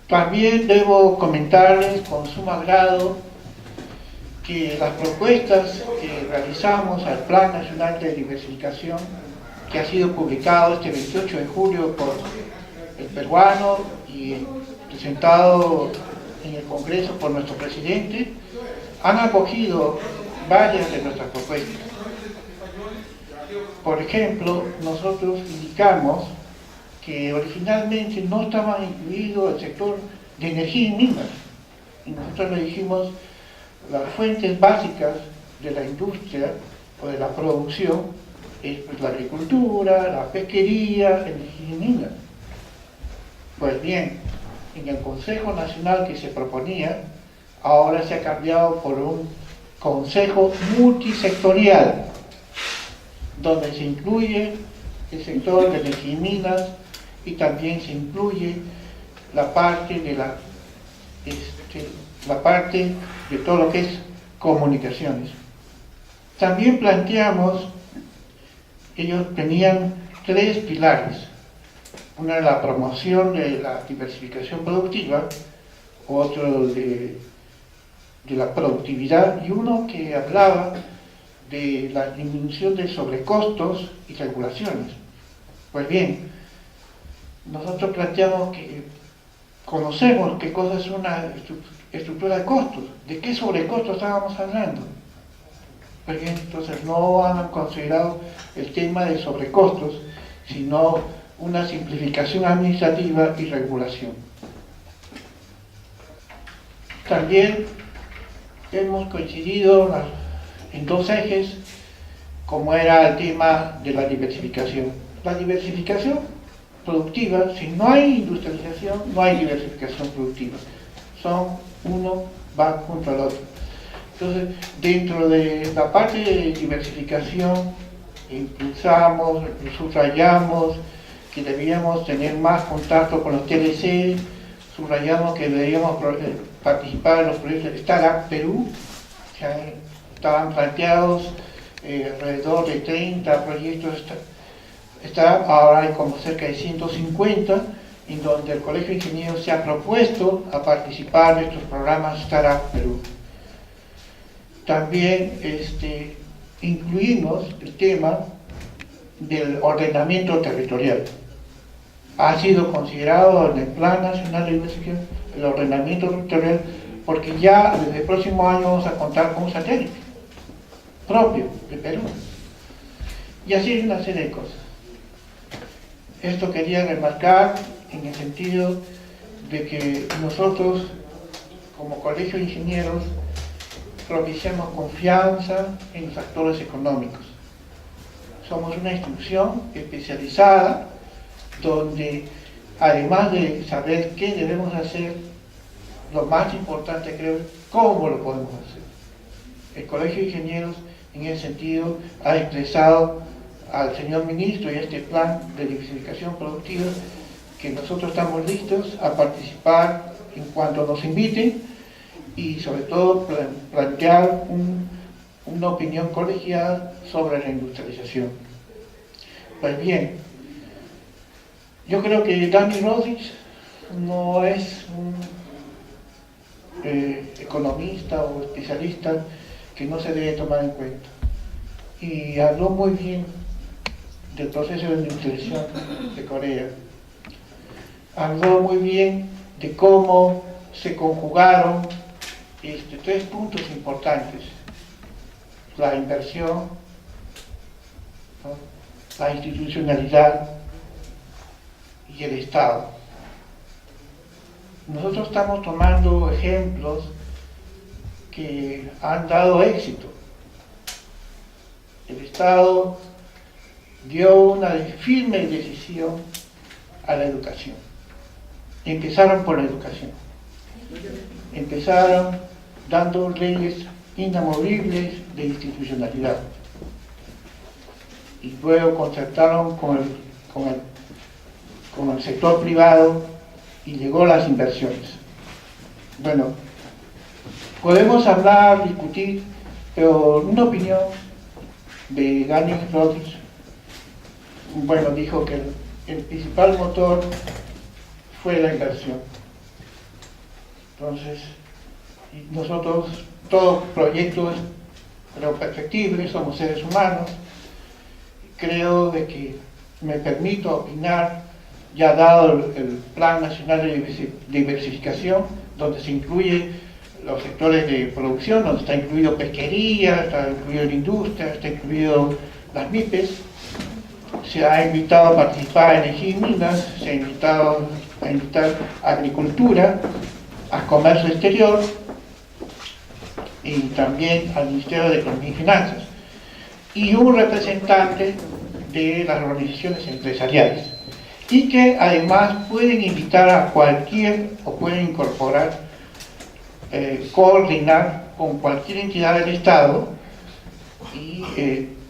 También debo comentarles con sumo agrado que las propuestas que realizamos al Plan Nacional de Diversificación, que ha sido publicado este 28 de julio por el peruano y presentado en el Congreso por nuestro presidente, han acogido varias de nuestras propuestas. Por ejemplo, nosotros indicamos que originalmente no estaba incluido el sector de energía y minas. Y nosotros le dijimos, las fuentes básicas de la industria o de la producción es pues, la agricultura, la pesquería, energía y minas. Pues bien, en el Consejo Nacional que se proponía, ahora se ha cambiado por un Consejo Multisectorial, donde se incluye el sector de energía y minas y también se incluye la parte de la parte de todo lo que es comunicaciones. También planteamos, ellos tenían 3 pilares. Una la promoción de la diversificación productiva, otro de la productividad y uno que hablaba de la disminución de sobrecostos y regulaciones. Pues bien, nosotros planteamos que conocemos qué cosa es una estructura de costos, de qué sobrecostos estábamos hablando. Pues bien, entonces no han considerado el tema de sobrecostos, sino una simplificación administrativa y regulación. También hemos coincidido en 2 ejes, como era el tema de la diversificación. La diversificación productiva, si no hay industrialización, no hay diversificación productiva. Uno va junto al otro. Entonces, dentro de la parte de diversificación, impulsamos, subrayamos que debíamos tener más contacto con los TLC, subrayamos que debíamos participar en los proyectos de Startup Perú, que estaban planteados alrededor de 30 proyectos Startup, ahora hay como cerca de 150, en donde el Colegio de Ingenieros se ha propuesto a participar de estos programas Startup Perú. También incluimos el tema del ordenamiento territorial. Ha sido considerado en el Plan Nacional de Diversificación el ordenamiento territorial porque ya desde el próximo año vamos a contar con un satélite propio de Perú. Y así hay una serie de cosas. Esto quería remarcar en el sentido de que nosotros, como Colegio de Ingenieros, propiciamos confianza en los actores económicos. Somos una institución especializada donde, además de saber qué debemos hacer, lo más importante creo es cómo lo podemos hacer. El Colegio de Ingenieros, en ese sentido, ha expresado al señor ministro y a este plan de diversificación productiva que nosotros estamos listos a participar en cuanto nos inviten y sobre todo plantear una opinión colegiada sobre la industrialización. Pues bien, yo creo que Dani Rodríguez no es un economista o especialista que no se debe tomar en cuenta. Y habló muy bien del proceso de industrialización de Corea. Habló muy bien de cómo se conjugaron 3 puntos importantes: la inversión, ¿no?, la institucionalidad y el Estado. Nosotros estamos tomando ejemplos que han dado éxito. El Estado dio una firme decisión a la educación. Empezaron por la educación. Empezaron dando leyes inamovibles de institucionalidad. Y luego concertaron con el sector privado y llegó las inversiones. Bueno, podemos hablar, discutir, pero una opinión de Dani Rodríguez, bueno, dijo que el principal motor fue la inversión. Entonces, nosotros, todo proyecto es perfectible, somos seres humanos. Creo de que me permito opinar, ya dado el Plan Nacional de Diversificación, donde se incluye los sectores de producción, donde está incluido pesquería, está incluido la industria, está incluido las MIPES. Se ha invitado a participar a energía y minas, se ha invitado a invitar a agricultura, a comercio exterior y también al Ministerio de Economía y Finanzas, y un representante de las organizaciones empresariales, y que además pueden invitar a cualquier, o pueden incorporar, coordinar con cualquier entidad del Estado y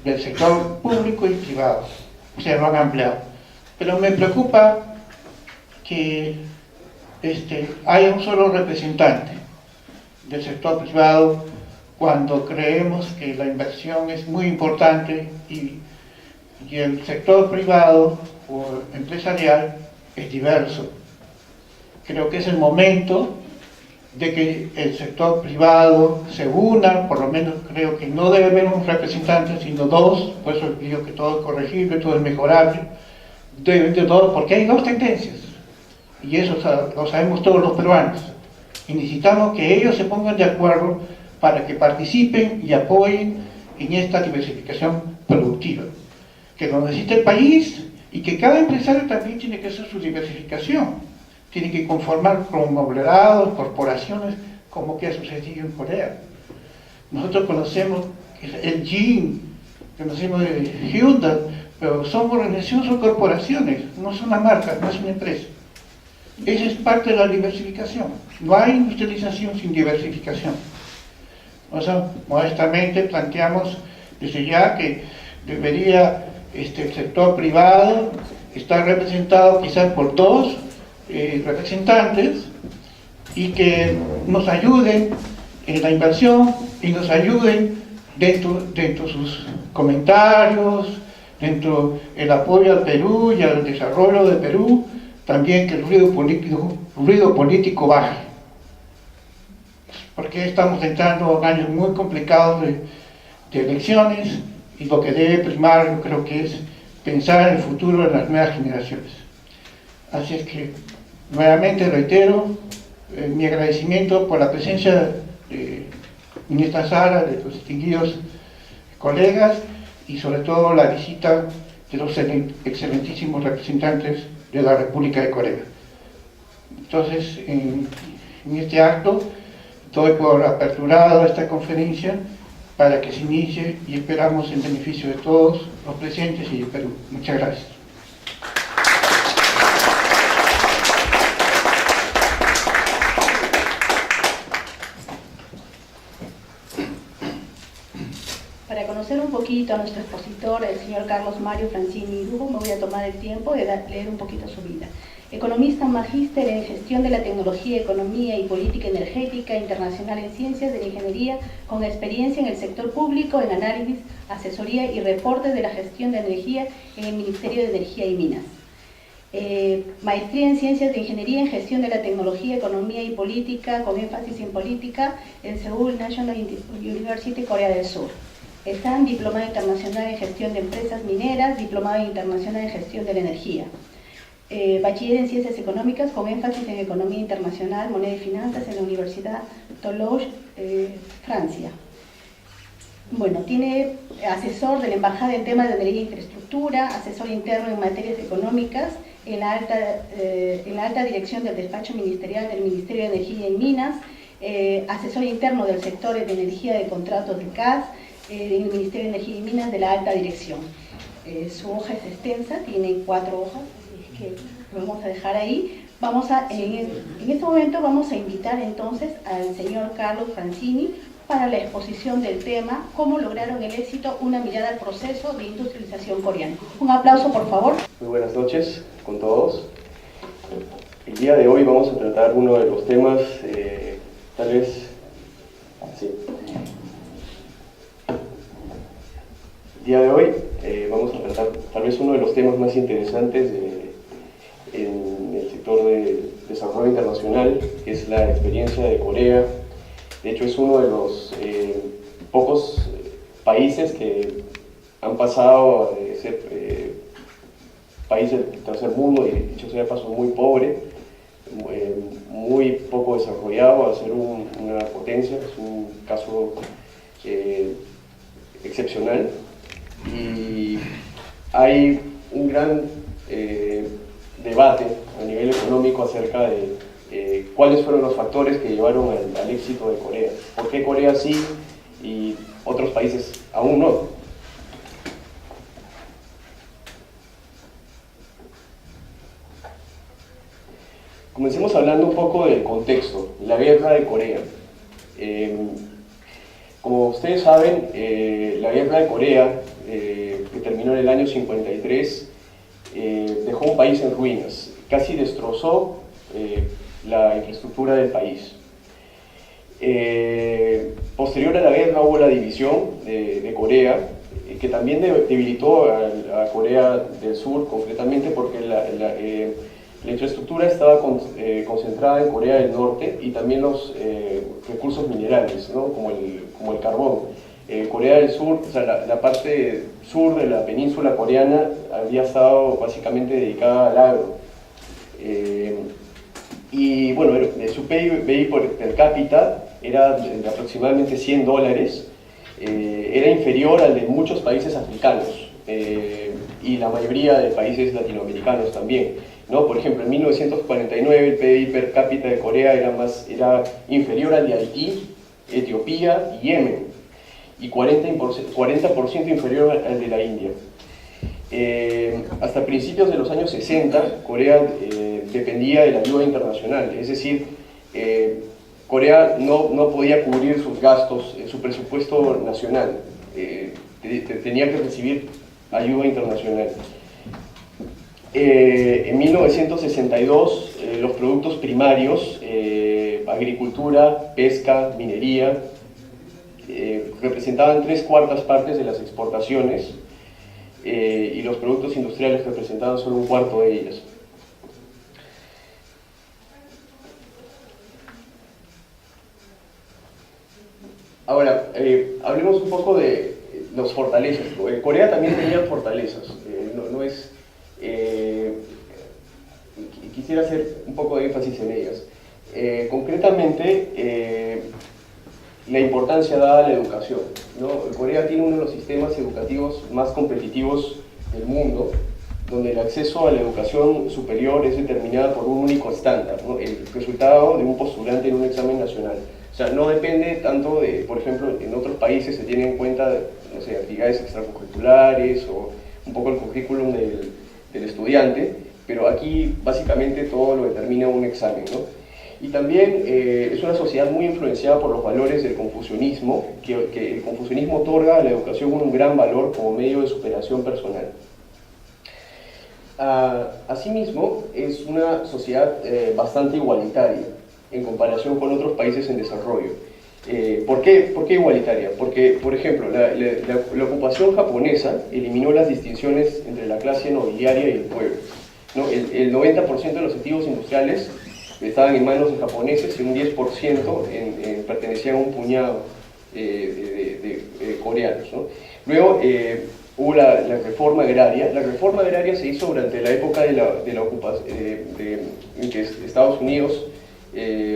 del sector público y privado. Se lo han ampliado. Pero me preocupa que haya un solo representante del sector privado cuando creemos que la inversión es muy importante y el sector privado o empresarial es diverso. Creo que es el momento de que el sector privado se una, por lo menos creo que no debe haber un representante, sino dos, por eso digo que todo es corregible, todo es mejorable, de todo, porque hay dos tendencias, y eso lo sabemos todos los peruanos, y necesitamos que ellos se pongan de acuerdo para que participen y apoyen en esta diversificación productiva, que lo necesita el país, y que cada empresario también tiene que hacer su diversificación. Tiene que conformar conglomerados, corporaciones, como que ha sucedido en Corea. Nosotros conocemos el GM, conocemos el Hyundai, pero son organizaciones o corporaciones, no son una marca, no es una empresa. Esa es parte de la diversificación. No hay industrialización sin diversificación. O sea, modestamente planteamos desde ya que debería el sector privado estar representado quizás por dos representantes, y que nos ayuden en la inversión y nos ayuden dentro de sus comentarios, dentro del apoyo al Perú y al desarrollo de Perú, también que el ruido político baje, porque estamos entrando en años muy complicados de elecciones, y lo que debe primar, yo creo que es pensar en el futuro de las nuevas generaciones. Así es que nuevamente reitero mi agradecimiento por la presencia en esta sala de los distinguidos colegas, y sobre todo la visita de los excelentísimos representantes de la República de Corea. Entonces, en este acto doy por aperturada esta conferencia para que se inicie, y esperamos en beneficio de todos los presentes y de Perú. Muchas gracias. Para conocer un poquito a nuestro expositor, el señor Carlos Mario Francini Lugo, me voy a tomar el tiempo de leer un poquito su vida. Economista magíster en Gestión de la Tecnología, Economía y Política Energética, internacional en Ciencias de la Ingeniería, con experiencia en el sector público, en análisis, asesoría y reportes de la gestión de energía en el Ministerio de Energía y Minas. Maestría en Ciencias de Ingeniería en Gestión de la Tecnología, Economía y Política, con énfasis en Política, en Seoul National University, Corea del Sur. Están diplomado internacional en Gestión de Empresas Mineras, diplomado internacional en Gestión de la Energía. Bachiller en Ciencias Económicas con énfasis en Economía Internacional, Moneda y Finanzas en la Universidad Toulouse, Francia. Bueno, tiene asesor de la Embajada en temas de energía e infraestructura, asesor interno en materias económicas en la alta dirección del despacho ministerial del Ministerio de Energía y Minas, asesor interno del sector de energía de contratos de gas en el Ministerio de Energía y Minas de la alta dirección. Su hoja es extensa, tiene 4 hojas, que lo vamos a dejar ahí. En este momento vamos a invitar entonces al señor Carlos Francini para la exposición del tema ¿Cómo lograron el éxito? Una mirada al proceso de industrialización coreana. Un aplauso, por favor. Muy buenas noches con todos. El día de hoy vamos a tratar uno de los temas, tal vez... Sí. El día de hoy vamos a tratar tal vez uno de los temas más interesantes en el sector de desarrollo internacional, que es la experiencia de Corea. De hecho, es uno de los pocos países que han pasado de ser país del tercer mundo, y dicho sea de paso muy pobre, muy poco desarrollado, a ser una potencia. Es un caso excepcional, y hay un gran debate a nivel económico acerca de cuáles fueron los factores que llevaron al éxito de Corea. ¿Por qué Corea sí y otros países aún no? Comencemos hablando un poco del contexto, la guerra de Corea. Como ustedes saben, la guerra de Corea, que terminó en el año 53, dejó un país en ruinas, casi destrozó la infraestructura del país. Posterior a la guerra hubo la división de Corea, que también debilitó a Corea del Sur, concretamente porque la infraestructura estaba concentrada en Corea del Norte, y también los recursos minerales, ¿no? como el carbón. Corea del Sur, o sea, la parte sur de la península coreana había estado básicamente dedicada al agro. Y bueno, su PIB per cápita era de aproximadamente $100, era inferior al de muchos países africanos, y la mayoría de países latinoamericanos también, ¿no? Por ejemplo, en 1949 el PIB per cápita de Corea era inferior al de Haití, Etiopía y Yemen, y 40% inferior al de la India. Hasta principios de los años 60, Corea dependía de la ayuda internacional, es decir, Corea no podía cubrir sus gastos, su presupuesto nacional, tenía que recibir ayuda internacional. En 1962, los productos primarios, agricultura, pesca, minería, representaban 3/4 partes de las exportaciones, y los productos industriales representaban solo 1/4 de ellas. Ahora, hablemos un poco de las fortalezas. Corea también tenía fortalezas, no es... quisiera hacer un poco de énfasis en ellas. Concretamente, la importancia dada a la educación, ¿no? Corea tiene uno de los sistemas educativos más competitivos del mundo, donde el acceso a la educación superior es determinada por un único estándar, ¿no? El resultado de un postulante en un examen nacional. O sea, no depende tanto de, por ejemplo, en otros países se tienen en cuenta, no sé, actividades extracurriculares o un poco el currículum del estudiante, pero aquí básicamente todo lo determina un examen, ¿no? Y también es una sociedad muy influenciada por los valores del confucianismo, que el confucianismo otorga a la educación un gran valor como medio de superación personal. Asimismo, es una sociedad bastante igualitaria en comparación con otros países en desarrollo. ¿Por qué igualitaria? Porque, por ejemplo, la ocupación japonesa eliminó las distinciones entre la clase nobiliaria y el pueblo, ¿no? El 90% de los activos industriales estaban en manos de japoneses, y un 10% pertenecían a un puñado de coreanos, ¿no? Luego hubo la reforma agraria. La reforma agraria se hizo durante la época de la ocupación, en que Estados Unidos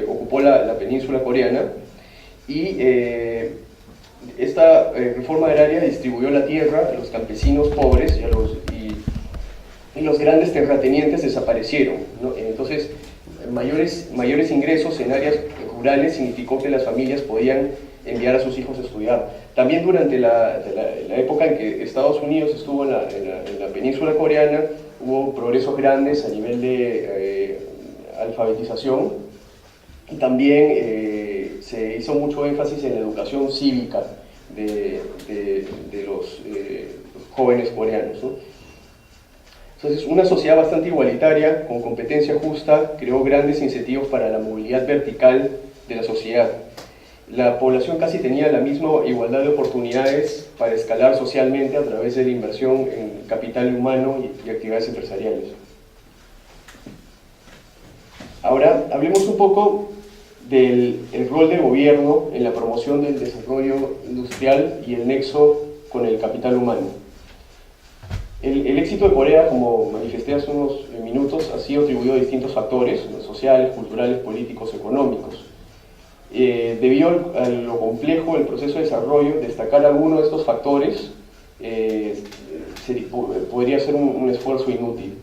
ocupó la península coreana, y esta reforma agraria distribuyó la tierra a los campesinos pobres, y los grandes terratenientes desaparecieron, ¿no? Entonces, mayores ingresos en áreas rurales significó que las familias podían enviar a sus hijos a estudiar. También durante la época en que Estados Unidos estuvo en la península coreana, hubo progresos grandes a nivel de alfabetización, y también se hizo mucho énfasis en la educación cívica de los jóvenes coreanos, ¿no? Entonces, una sociedad bastante igualitaria, con competencia justa, creó grandes incentivos para la movilidad vertical de la sociedad. La población casi tenía la misma igualdad de oportunidades para escalar socialmente a través de la inversión en capital humano y actividades empresariales. Ahora, hablemos un poco del rol del gobierno en la promoción del desarrollo industrial y el nexo con el capital humano. El éxito de Corea, como manifesté hace unos minutos, ha sido atribuido a distintos factores, sociales, culturales, políticos, económicos. Debido a lo complejo del proceso de desarrollo, destacar alguno de estos factores podría ser un esfuerzo inútil.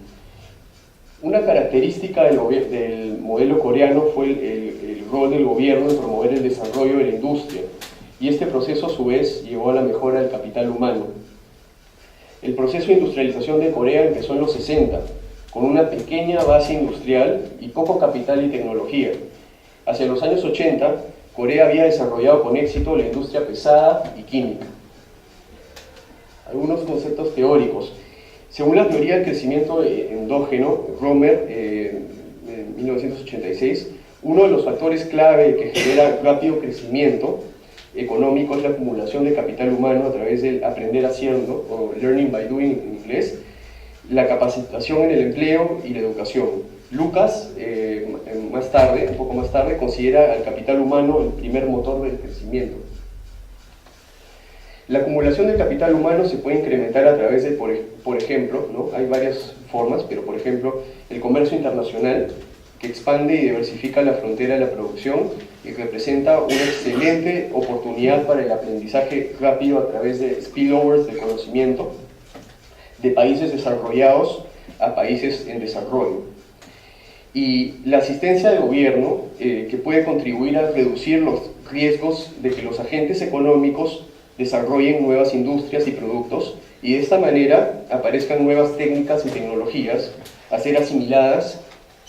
Una característica del modelo coreano fue el rol del gobierno en promover el desarrollo de la industria, y este proceso a su vez llevó a la mejora del capital humano. El proceso de industrialización de Corea empezó en los 60, con una pequeña base industrial y poco capital y tecnología. Hacia los años 80, Corea había desarrollado con éxito la industria pesada y química. Algunos conceptos teóricos. Según la teoría del crecimiento endógeno, Romer, en 1986, uno de los factores clave que genera rápido crecimiento económico es la acumulación de capital humano a través del aprender haciendo, o learning by doing en inglés, la capacitación en el empleo y la educación. Lucas, un poco más tarde, considera al capital humano el primer motor del crecimiento. La acumulación del capital humano se puede incrementar a través de, por ejemplo, ¿no? Hay varias formas, pero por ejemplo, el comercio internacional, que expande y diversifica la frontera de la producción y representa una excelente oportunidad para el aprendizaje rápido a través de spillovers de conocimiento de países desarrollados a países en desarrollo. Y la asistencia del gobierno, que puede contribuir a reducir los riesgos de que los agentes económicos desarrollen nuevas industrias y productos, y de esta manera aparezcan nuevas técnicas y tecnologías a ser asimiladas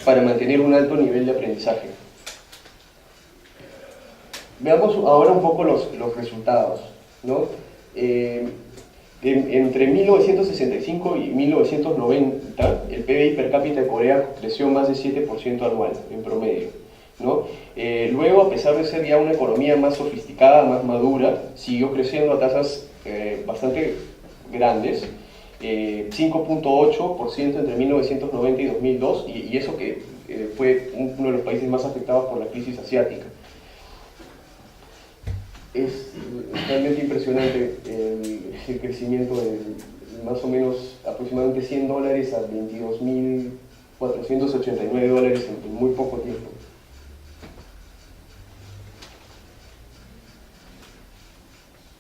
para mantener un alto nivel de aprendizaje. Veamos ahora un poco los resultados, ¿no? Entre 1965 y 1990, el PBI per cápita de Corea creció más de 7% anual, en promedio, ¿no? Luego, a pesar de ser ya una economía más sofisticada, más madura, siguió creciendo a tasas bastante grandes, 5.8% entre 1990 y 2002, y eso que fue uno de los países más afectados por la crisis asiática. Es realmente impresionante el crecimiento de más o menos aproximadamente $100 a $22.489 en muy poco tiempo.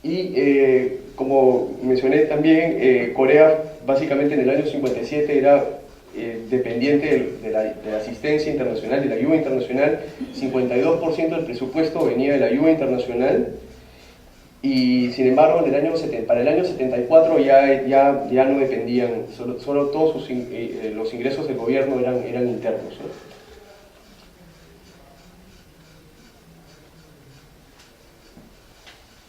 Y como mencioné también, Corea básicamente en el año 57 era dependiente de la asistencia internacional, de la ayuda internacional. 52% del presupuesto venía de la ayuda internacional, y sin embargo para el año 74 ya no dependían, solo todos los ingresos del gobierno eran internos, ¿no?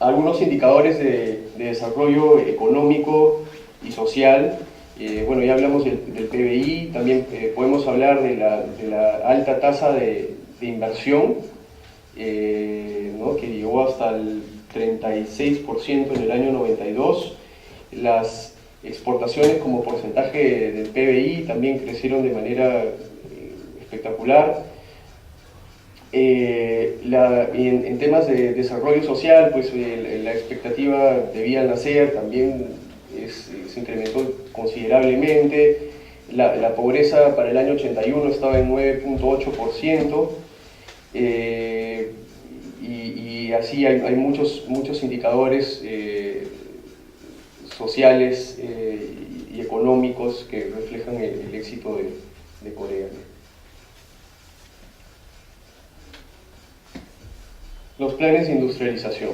Algunos indicadores de desarrollo económico y social. Bueno, ya hablamos del PBI, también podemos hablar de la alta tasa de inversión, ¿no? Que llegó hasta el 36% en el año 92. Las exportaciones como porcentaje del PBI también crecieron de manera espectacular. En temas de desarrollo social, pues la expectativa de vida al nacer también se incrementó considerablemente. La pobreza para el año 81 estaba en 9.8%, y así hay muchos indicadores sociales y económicos que reflejan el éxito de Corea. Los planes de industrialización.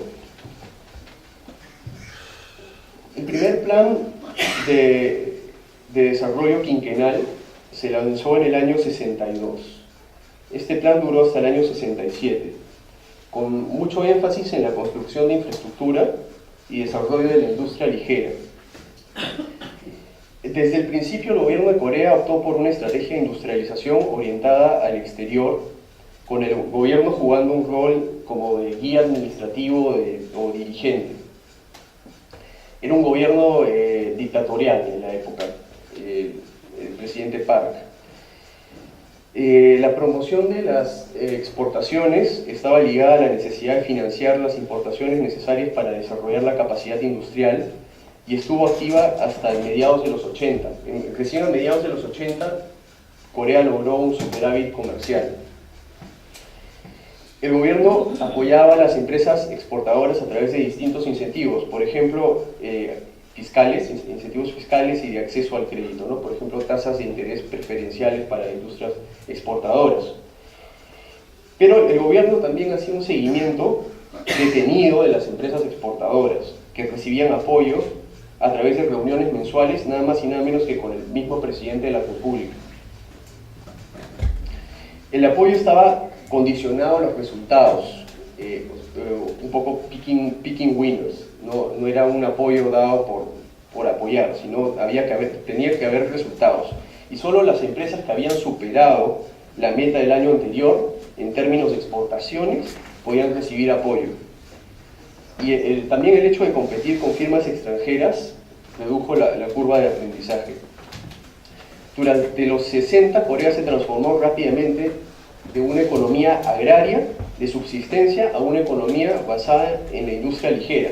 El primer plan de desarrollo quinquenal se lanzó en el año 62. Este plan duró hasta el año 67, con mucho énfasis en la construcción de infraestructura y desarrollo de la industria ligera. Desde el principio, el gobierno de Corea optó por una estrategia de industrialización orientada al exterior, con el gobierno jugando un rol como de guía administrativo o dirigente. Era un gobierno dictatorial en la época, el presidente Park. La promoción de las exportaciones estaba ligada a la necesidad de financiar las importaciones necesarias para desarrollar la capacidad industrial y estuvo activa hasta mediados de los 80. Recién a mediados de los 80, Corea logró un superávit comercial. El gobierno apoyaba a las empresas exportadoras a través de distintos incentivos, por ejemplo, incentivos fiscales y de acceso al crédito, ¿no? Por ejemplo, tasas de interés preferenciales para industrias exportadoras. Pero el gobierno también hacía un seguimiento detenido de las empresas exportadoras, que recibían apoyo a través de reuniones mensuales, nada más y nada menos que con el mismo presidente de la República. El apoyo estaba condicionado a los resultados, un poco picking winners, no era un apoyo dado por apoyar, sino tenía que haber resultados. Y solo las empresas que habían superado la meta del año anterior, en términos de exportaciones, podían recibir apoyo. Y también el hecho de competir con firmas extranjeras redujo la curva de aprendizaje. Durante los 60, Corea se transformó rápidamente de una economía agraria de subsistencia a una economía basada en la industria ligera,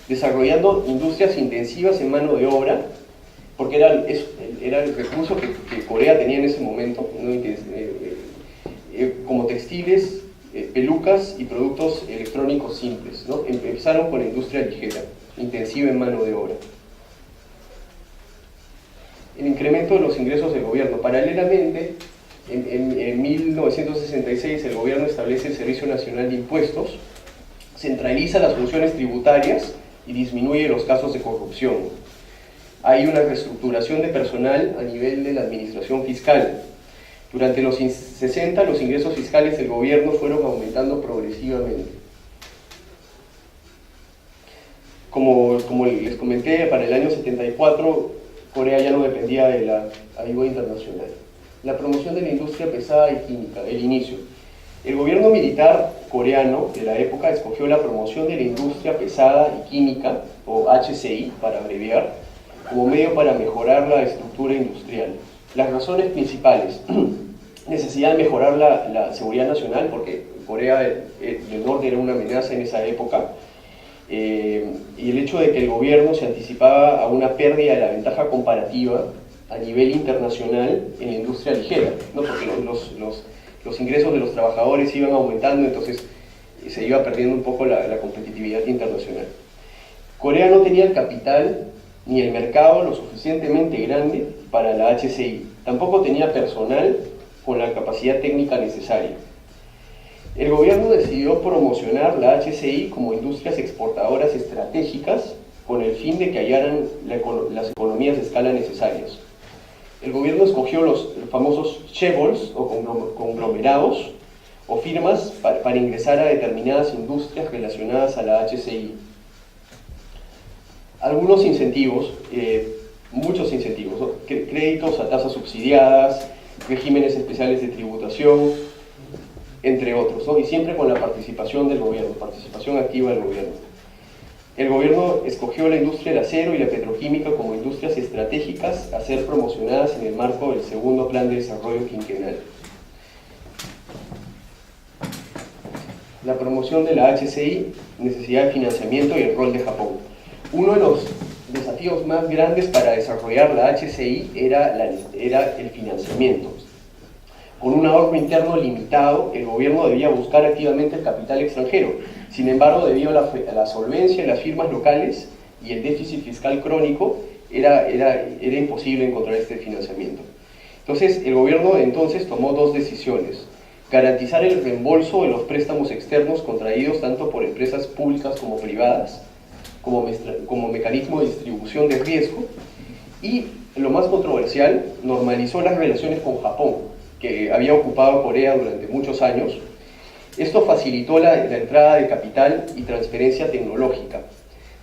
desarrollando industrias intensivas en mano de obra, porque era el recurso que Corea tenía en ese momento, ¿no? Como textiles, pelucas y productos electrónicos simples, ¿no? Empezaron con la industria ligera, intensiva en mano de obra. El incremento de los ingresos del gobierno. Paralelamente, en 1966 el gobierno establece el Servicio Nacional de Impuestos, centraliza las funciones tributarias y disminuye los casos de corrupción. Hay una reestructuración de personal a nivel de la administración fiscal. Durante los 60 los ingresos fiscales del gobierno fueron aumentando progresivamente. Como les comenté, para el año 74 Corea ya no dependía de la ayuda internacional. La promoción de la industria pesada y química, el inicio. El gobierno militar coreano de la época escogió la promoción de la industria pesada y química, o HCI para abreviar, como medio para mejorar la estructura industrial. Las razones principales: necesidad de mejorar la seguridad nacional, porque Corea del Norte era una amenaza en esa época, y el hecho de que el gobierno se anticipaba a una pérdida de la ventaja comparativa a nivel internacional en la industria ligera, ¿no? Porque los ingresos de los trabajadores iban aumentando, entonces se iba perdiendo un poco la competitividad internacional. Corea no tenía el capital ni el mercado lo suficientemente grande para la HCI, tampoco tenía personal con la capacidad técnica necesaria. El gobierno decidió promocionar la HCI como industrias exportadoras estratégicas con el fin de que hallaran las economías de escala necesarias. El gobierno escogió los famosos chaebols o conglomerados o firmas para ingresar a determinadas industrias relacionadas a la HCI. Algunos incentivos, muchos incentivos, ¿no? Créditos a tasas subsidiadas, regímenes especiales de tributación, entre otros, ¿no? Y siempre con la participación del gobierno, participación activa del gobierno. El gobierno escogió la industria del acero y la petroquímica como industrias estratégicas a ser promocionadas en el marco del segundo plan de desarrollo quinquenal. La promoción de la HCI, necesidad de financiamiento y el rol de Japón. Uno de los desafíos más grandes para desarrollar la HCI era el financiamiento. Con un ahorro interno limitado, el gobierno debía buscar activamente el capital extranjero. Sin embargo, debido a la solvencia de las firmas locales y el déficit fiscal crónico, era imposible encontrar este financiamiento. Entonces, el gobierno tomó dos decisiones: garantizar el reembolso de los préstamos externos contraídos tanto por empresas públicas como privadas, como mecanismo de distribución de riesgo, y, lo más controversial, normalizó las relaciones con Japón, que había ocupado Corea durante muchos años. Esto facilitó la entrada de capital y transferencia tecnológica.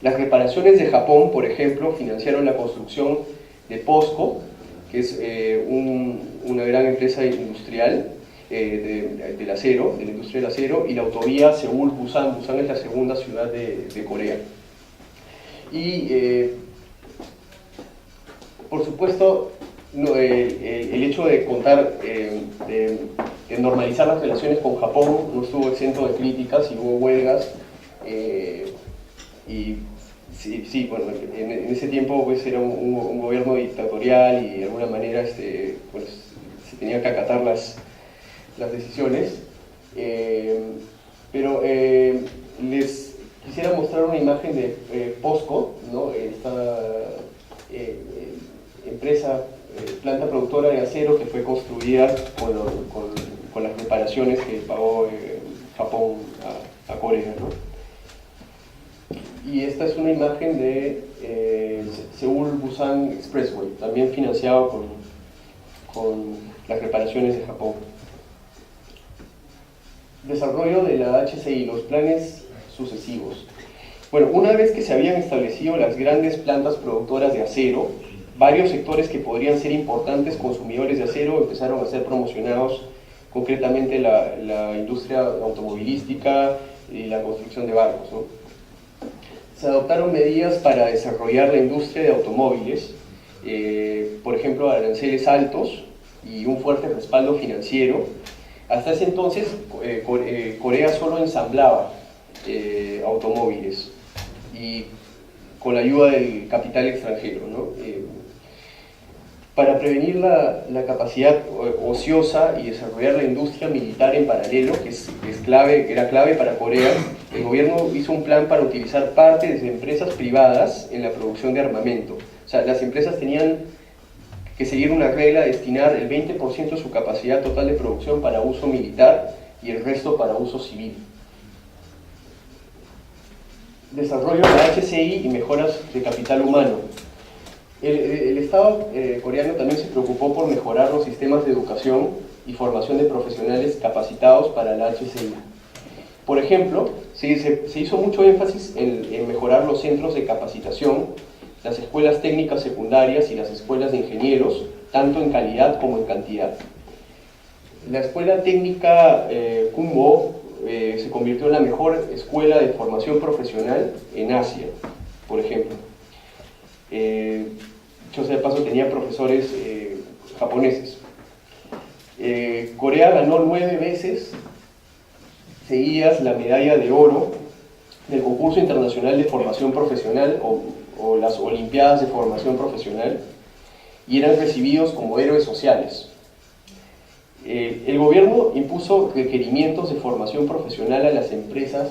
Las reparaciones de Japón, por ejemplo, financiaron la construcción de POSCO, que es una gran empresa industrial del acero, de la industria del acero, y la autovía Seúl-Busan. Busan es la segunda ciudad de Corea. Y, por supuesto, no, el hecho de contar, de normalizar las relaciones con Japón no estuvo exento de críticas y hubo huelgas. Y sí, bueno, en ese tiempo pues era un gobierno dictatorial y de alguna manera pues, se tenían que acatar las decisiones. Pero les quisiera mostrar una imagen de POSCO, ¿no? Esta empresa, planta productora de acero que fue construida con las reparaciones que pagó Japón a Corea, ¿no? Y esta es una imagen de Seúl-Busan Expressway, también financiado con las reparaciones de Japón. Desarrollo de la HCI, los planes sucesivos. Bueno, una vez que se habían establecido las grandes plantas productoras de acero, varios sectores que podrían ser importantes consumidores de acero empezaron a ser promocionados, concretamente la industria automovilística y la construcción de barcos, ¿no? Se adoptaron medidas para desarrollar la industria de automóviles, por ejemplo, aranceles altos y un fuerte respaldo financiero. Hasta ese entonces, Corea solo ensamblaba automóviles y con la ayuda del capital extranjero, ¿no? Para prevenir la capacidad ociosa y desarrollar la industria militar en paralelo, que era clave para Corea, el gobierno hizo un plan para utilizar partes de empresas privadas en la producción de armamento. O sea, las empresas tenían que seguir una regla, destinar el 20% de su capacidad total de producción para uso militar y el resto para uso civil. Desarrollo de la HCI y mejoras de capital humano. El Estado coreano también se preocupó por mejorar los sistemas de educación y formación de profesionales capacitados para la HCI. Por ejemplo, se hizo mucho énfasis en mejorar los centros de capacitación, las escuelas técnicas secundarias y las escuelas de ingenieros, tanto en calidad como en cantidad. La escuela técnica Kumho se convirtió en la mejor escuela de formación profesional en Asia, por ejemplo. Yo sé de paso tenía profesores japoneses. Corea ganó 9 veces seguidas la medalla de oro del concurso internacional de formación profesional o las olimpiadas de formación profesional y eran recibidos como héroes sociales. El gobierno impuso requerimientos de formación profesional a las empresas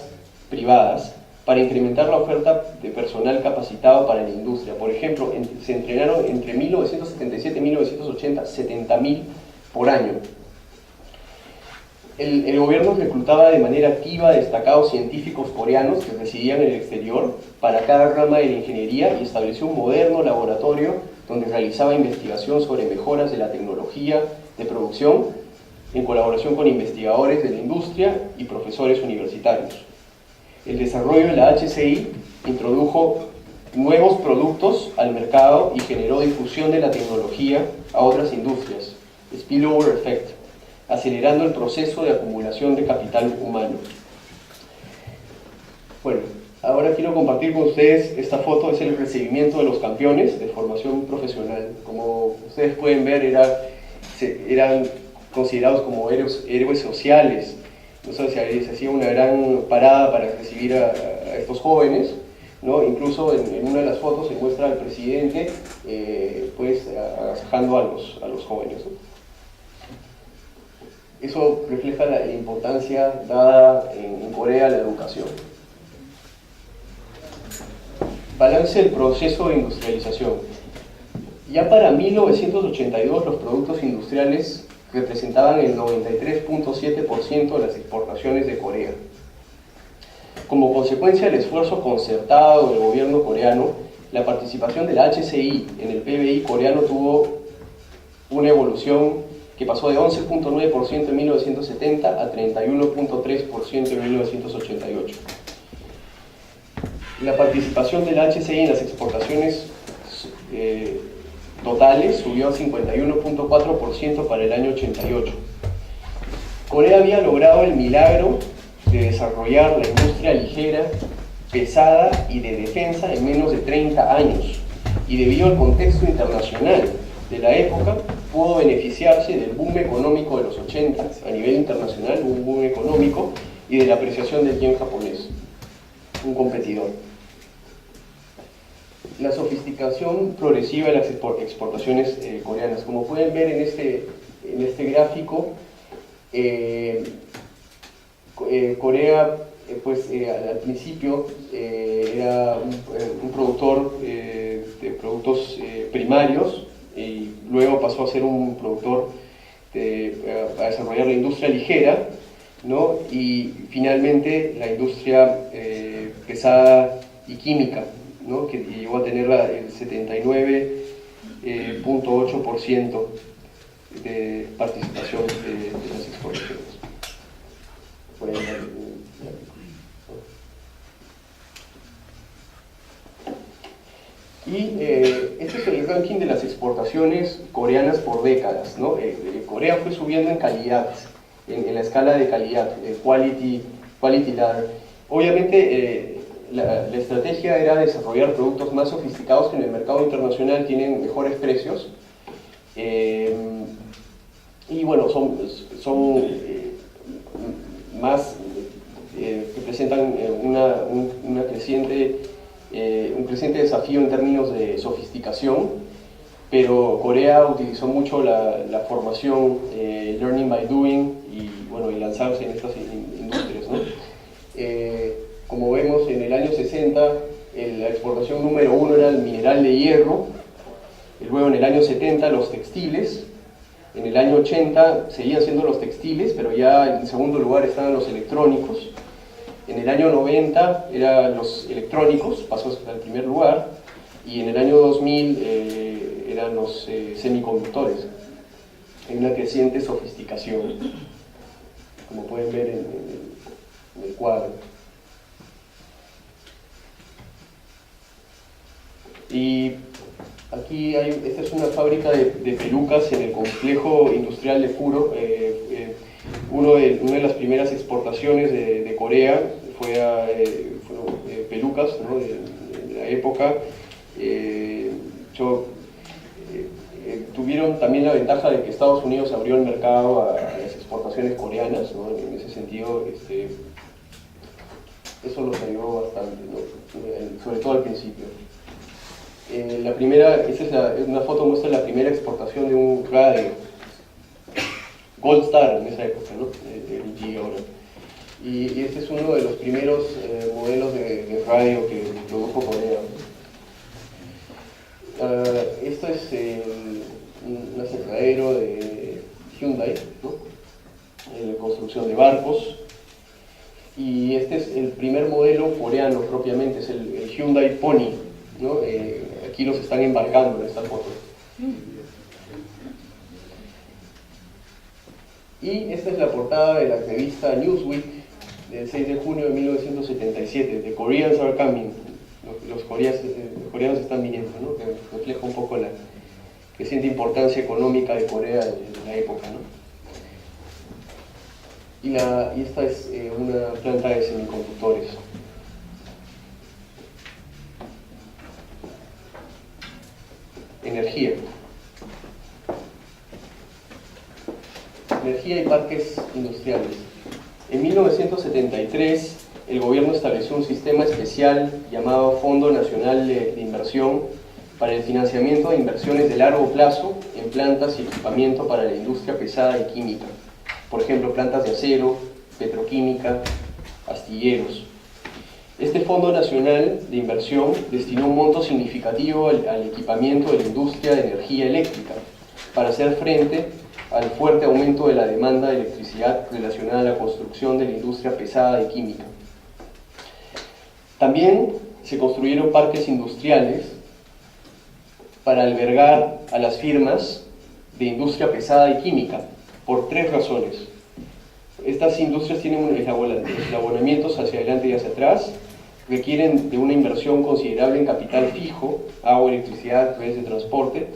privadas para incrementar la oferta de personal capacitado para la industria. Por ejemplo, se entrenaron entre 1977 y 1980 70.000 por año. El gobierno reclutaba de manera activa destacados científicos coreanos que residían en el exterior para cada rama de la ingeniería y estableció un moderno laboratorio donde realizaba investigación sobre mejoras de la tecnología de producción en colaboración con investigadores de la industria y profesores universitarios. El desarrollo de la HCI introdujo nuevos productos al mercado y generó difusión de la tecnología a otras industrias, spillover effect, acelerando el proceso de acumulación de capital humano. Bueno, ahora quiero compartir con ustedes esta foto, es el recibimiento de los campeones de formación profesional. Como ustedes pueden ver, eran considerados como héroes sociales. Entonces se hacía una gran parada para recibir a estos jóvenes, ¿no? Incluso en una de las fotos se muestra al presidente pues agasajando a los jóvenes, ¿no? Eso refleja la importancia dada en Corea a la educación. Balance del proceso de industrialización. Ya para 1982 los productos industriales representaban el 93.7% de las exportaciones de Corea. Como consecuencia del esfuerzo concertado del gobierno coreano, la participación de la HCI en el PBI coreano tuvo una evolución que pasó de 11.9% en 1970 a 31.3% en 1988. La participación de la HCI en las exportaciones totales subió a 51.4% para el año 88. Corea había logrado el milagro de desarrollar la industria ligera, pesada y de defensa en menos de 30 años, y debido al contexto internacional de la época pudo beneficiarse del boom económico de los 80 a nivel internacional, un boom económico, y de la apreciación del yen japonés, un competidor. La sofisticación progresiva de las exportaciones coreanas. Como pueden ver en este gráfico, Corea al principio era un productor de productos primarios, y luego pasó a ser un productor a desarrollar la industria ligera, ¿no? Y finalmente la industria pesada y química, ¿no? Que llegó a tener el 79.8% de participación de las exportaciones. Y este es el ranking de las exportaciones coreanas por décadas, ¿no? Corea fue subiendo en calidad, en la escala de calidad, quality ladder. Obviamente la estrategia era desarrollar productos más sofisticados que en el mercado internacional tienen mejores precios, y bueno, son más que presentan un creciente desafío en términos de sofisticación, pero Corea utilizó mucho la formación, learning by doing, y bueno, y lanzarse en estas industrias, ¿no? Como vemos, en el año 60 la exportación número 1 era el mineral de hierro, luego en el año 70 los textiles, en el año 80 seguían siendo los textiles, pero ya en segundo lugar estaban los electrónicos. En el año 90 eran los electrónicos, pasó al primer lugar, y en el año 2000 eran los semiconductores. Hay una creciente sofisticación, como pueden ver en el cuadro. Y aquí esta es una fábrica de pelucas en el complejo industrial de Puro. Una de las primeras exportaciones de Corea fueron pelucas, ¿no? de la época. Tuvieron también la ventaja de que Estados Unidos abrió el mercado a las exportaciones coreanas, ¿no? En ese sentido, eso los ayudó bastante, ¿no? Sobre todo al principio. Esta es una foto, muestra la primera exportación de un radio, Gold Star en esa época, ¿no? LG ahora. Y este es uno de los primeros modelos de radio que produjo Corea. Esto es un aserradero de Hyundai, ¿no? En la construcción de barcos. Y este es el primer modelo coreano propiamente, es el Hyundai Pony, ¿no? Aquí los están embarcando en esta foto. Y esta es la portada de la revista Newsweek del 6 de junio de 1977, The Koreans Are Coming, los coreanos están viniendo, ¿no? Que refleja un poco la creciente importancia económica de Corea en la época, ¿no? Y esta es una planta de semiconductores. Energía y parques industriales. En 1973, el gobierno estableció un sistema especial llamado Fondo Nacional de Inversión para el financiamiento de inversiones de largo plazo en plantas y equipamiento para la industria pesada y química. Por ejemplo, plantas de acero, petroquímica, astilleros. Este Fondo Nacional de Inversión destinó un monto significativo al equipamiento de la industria de energía eléctrica para hacer frente al fuerte aumento de la demanda de electricidad relacionada a la construcción de la industria pesada y química. También se construyeron parques industriales para albergar a las firmas de industria pesada y química, por tres razones. Estas industrias tienen eslabonamientos hacia adelante y hacia atrás, requieren de una inversión considerable en capital fijo, agua, electricidad, redes de transporte,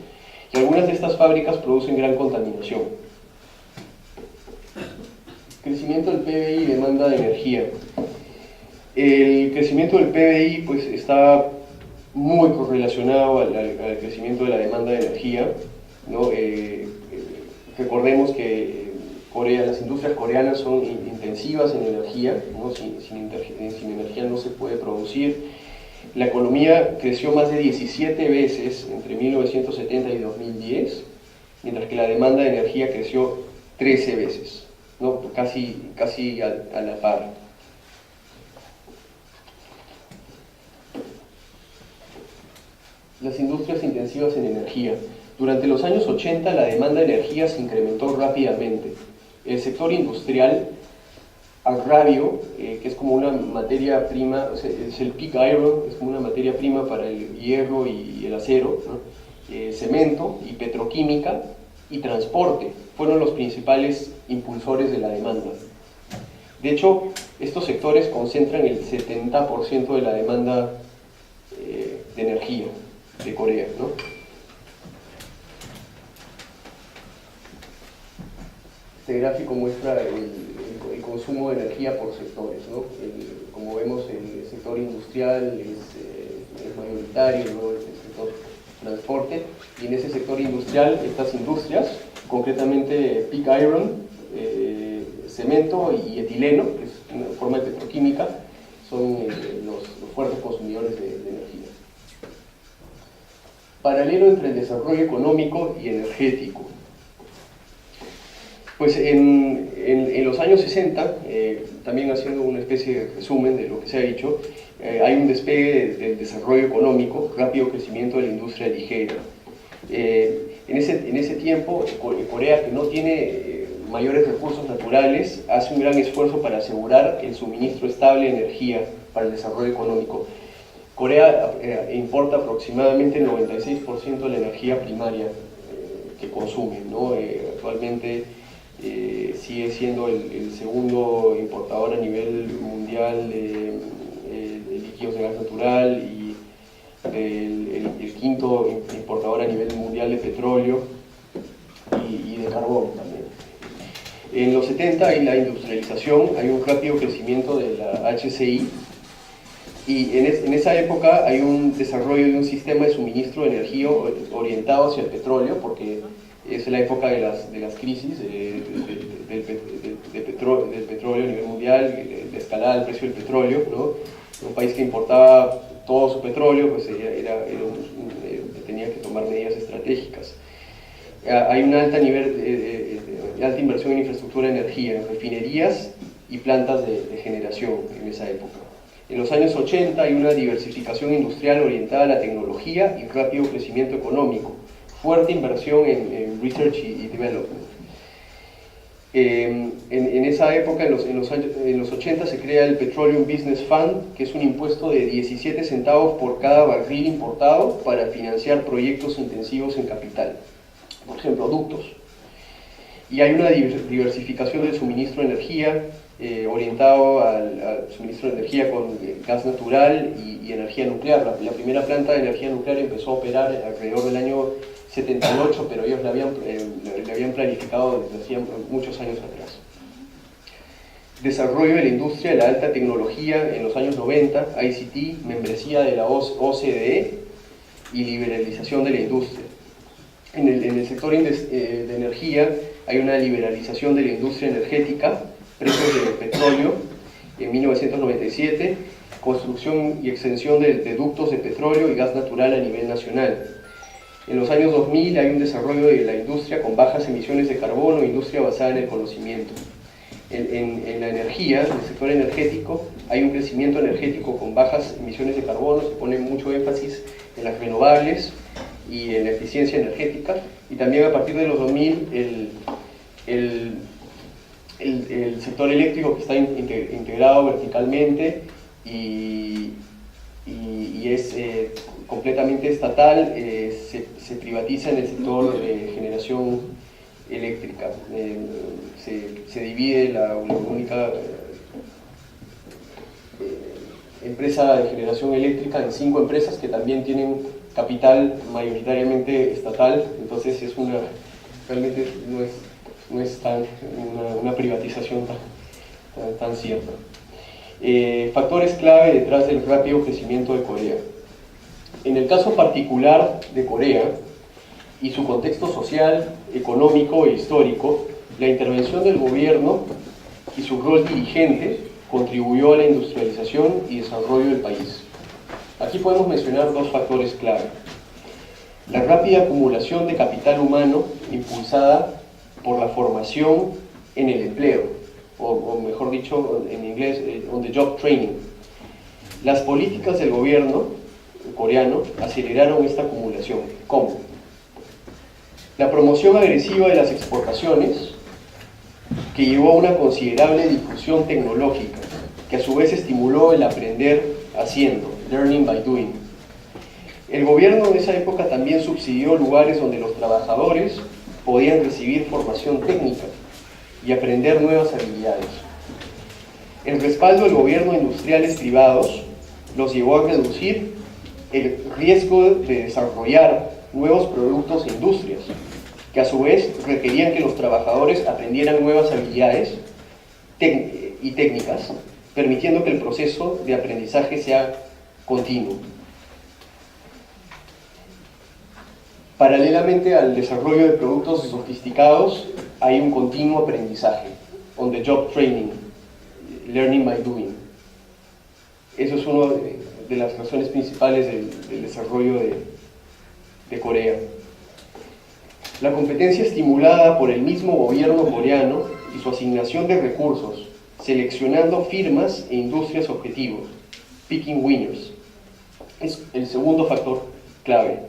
y algunas de estas fábricas producen gran contaminación. Crecimiento del PBI y demanda de energía. El crecimiento del PBI pues, está muy correlacionado al crecimiento de la demanda de energía. ¿no? Recordemos que las industrias coreanas son intensivas en energía, ¿no? Sin energía no se puede producir. La economía creció más de 17 veces entre 1970 y 2010, mientras que la demanda de energía creció 13 veces, ¿no? Casi a la par. Las industrias intensivas en energía. Durante los años 80 la demanda de energía se incrementó rápidamente. El sector industrial agravio, que es como una materia prima, es el pig iron, es como una materia prima para el hierro y el acero, ¿no? Cemento y petroquímica y transporte fueron los principales impulsores de la demanda. De hecho, estos sectores concentran el 70% de la demanda de energía de Corea, ¿no? Este gráfico muestra el consumo de energía por sectores, ¿no? Como vemos, el sector industrial es mayoritario, ¿no? El sector transporte, y en ese sector industrial, estas industrias, concretamente pig iron, cemento y etileno, que es una forma de petroquímica, son los fuertes consumidores de energía. Paralelo entre el desarrollo económico y energético. Pues en los años 60, también haciendo una especie de resumen de lo que se ha dicho, hay un despegue del desarrollo económico, rápido crecimiento de la industria ligera. En ese tiempo, Corea, que no tiene mayores recursos naturales, hace un gran esfuerzo para asegurar el suministro estable de energía para el desarrollo económico. Corea importa aproximadamente el 96% de la energía primaria que consume, ¿no? Actualmente sigue siendo el segundo importador a nivel mundial de líquidos de gas natural y el quinto importador a nivel mundial de petróleo y de carbón también. En los 70 hay la industrialización, hay un rápido crecimiento de la HCI, y en esa época hay un desarrollo de un sistema de suministro de energía orientado hacia el petróleo, porque es la época de las crisis del petróleo a nivel mundial, la escalada del precio del petróleo, ¿no? Un país que importaba todo su petróleo, pues tenía que tomar medidas estratégicas. Hay un alta inversión en infraestructura de energía, en refinerías y plantas de generación en esa época. En los años 80 hay una diversificación industrial orientada a la tecnología y rápido crecimiento económico, fuerte inversión en research y development. En esa época, en los 80, se crea el Petroleum Business Fund, que es un impuesto de 17 centavos por cada barril importado para financiar proyectos intensivos en capital, por ejemplo, ductos. Y hay una diversificación del suministro de energía, orientado al suministro de energía con gas natural y energía nuclear. La primera planta de energía nuclear empezó a operar alrededor del año 78, pero ellos la habían planificado desde hacía muchos años atrás. Desarrollo de la industria de la alta tecnología en los años 90, ICT, membresía de la OCDE y liberalización de la industria. En el sector de energía hay una liberalización de la industria energética, precios de petróleo en 1997, construcción y extensión de ductos de petróleo y gas natural a nivel nacional. En los años 2000 hay un desarrollo de la industria con bajas emisiones de carbono, industria basada en el conocimiento. En la energía, en el sector energético, hay un crecimiento energético con bajas emisiones de carbono, se pone mucho énfasis en las renovables y en la eficiencia energética, y también a partir de los 2000 el sector eléctrico, que está integrado verticalmente y es completamente estatal, se privatiza en el sector de generación eléctrica. Se divide la única empresa de generación eléctrica en 5 empresas que también tienen capital mayoritariamente estatal, entonces realmente no es una privatización tan cierta. Factores clave detrás del rápido crecimiento de Corea. En el caso particular de Corea, y su contexto social, económico e histórico, la intervención del gobierno y su rol dirigente contribuyó a la industrialización y desarrollo del país. Aquí podemos mencionar dos factores clave. La rápida acumulación de capital humano impulsada por la formación en el empleo, o mejor dicho en inglés, on the job training. Las políticas del gobierno coreano aceleraron esta acumulación. ¿Cómo? La promoción agresiva de las exportaciones, que llevó a una considerable difusión tecnológica, que a su vez estimuló el aprender haciendo, learning by doing. El gobierno en esa época también subsidió lugares donde los trabajadores podían recibir formación técnica y aprender nuevas habilidades. El respaldo del gobierno a industriales privados los llevó a reducir el riesgo de desarrollar nuevos productos e industrias, que a su vez requerían que los trabajadores aprendieran nuevas habilidades y técnicas, permitiendo que el proceso de aprendizaje sea continuo. Paralelamente al desarrollo de productos sofisticados, hay un continuo aprendizaje, on the job training, learning by doing. Eso es una de las razones principales del desarrollo de Corea. La competencia estimulada por el mismo gobierno coreano y su asignación de recursos, seleccionando firmas e industrias objetivos, picking winners, es el segundo factor clave.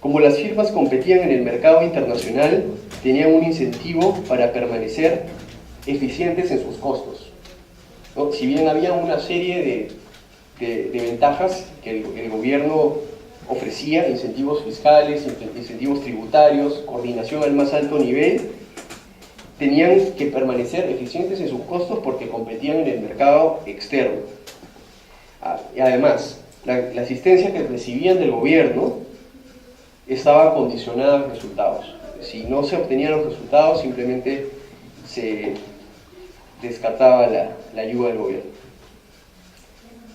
Como las firmas competían en el mercado internacional, tenían un incentivo para permanecer eficientes en sus costos, ¿no? Si bien había una serie de ventajas que el gobierno ofrecía, incentivos fiscales, incentivos tributarios, coordinación al más alto nivel, tenían que permanecer eficientes en sus costos porque competían en el mercado externo. Y además, la asistencia que recibían del gobierno estaba condicionada a los resultados. Si no se obtenían los resultados, simplemente se descartaba la ayuda del gobierno.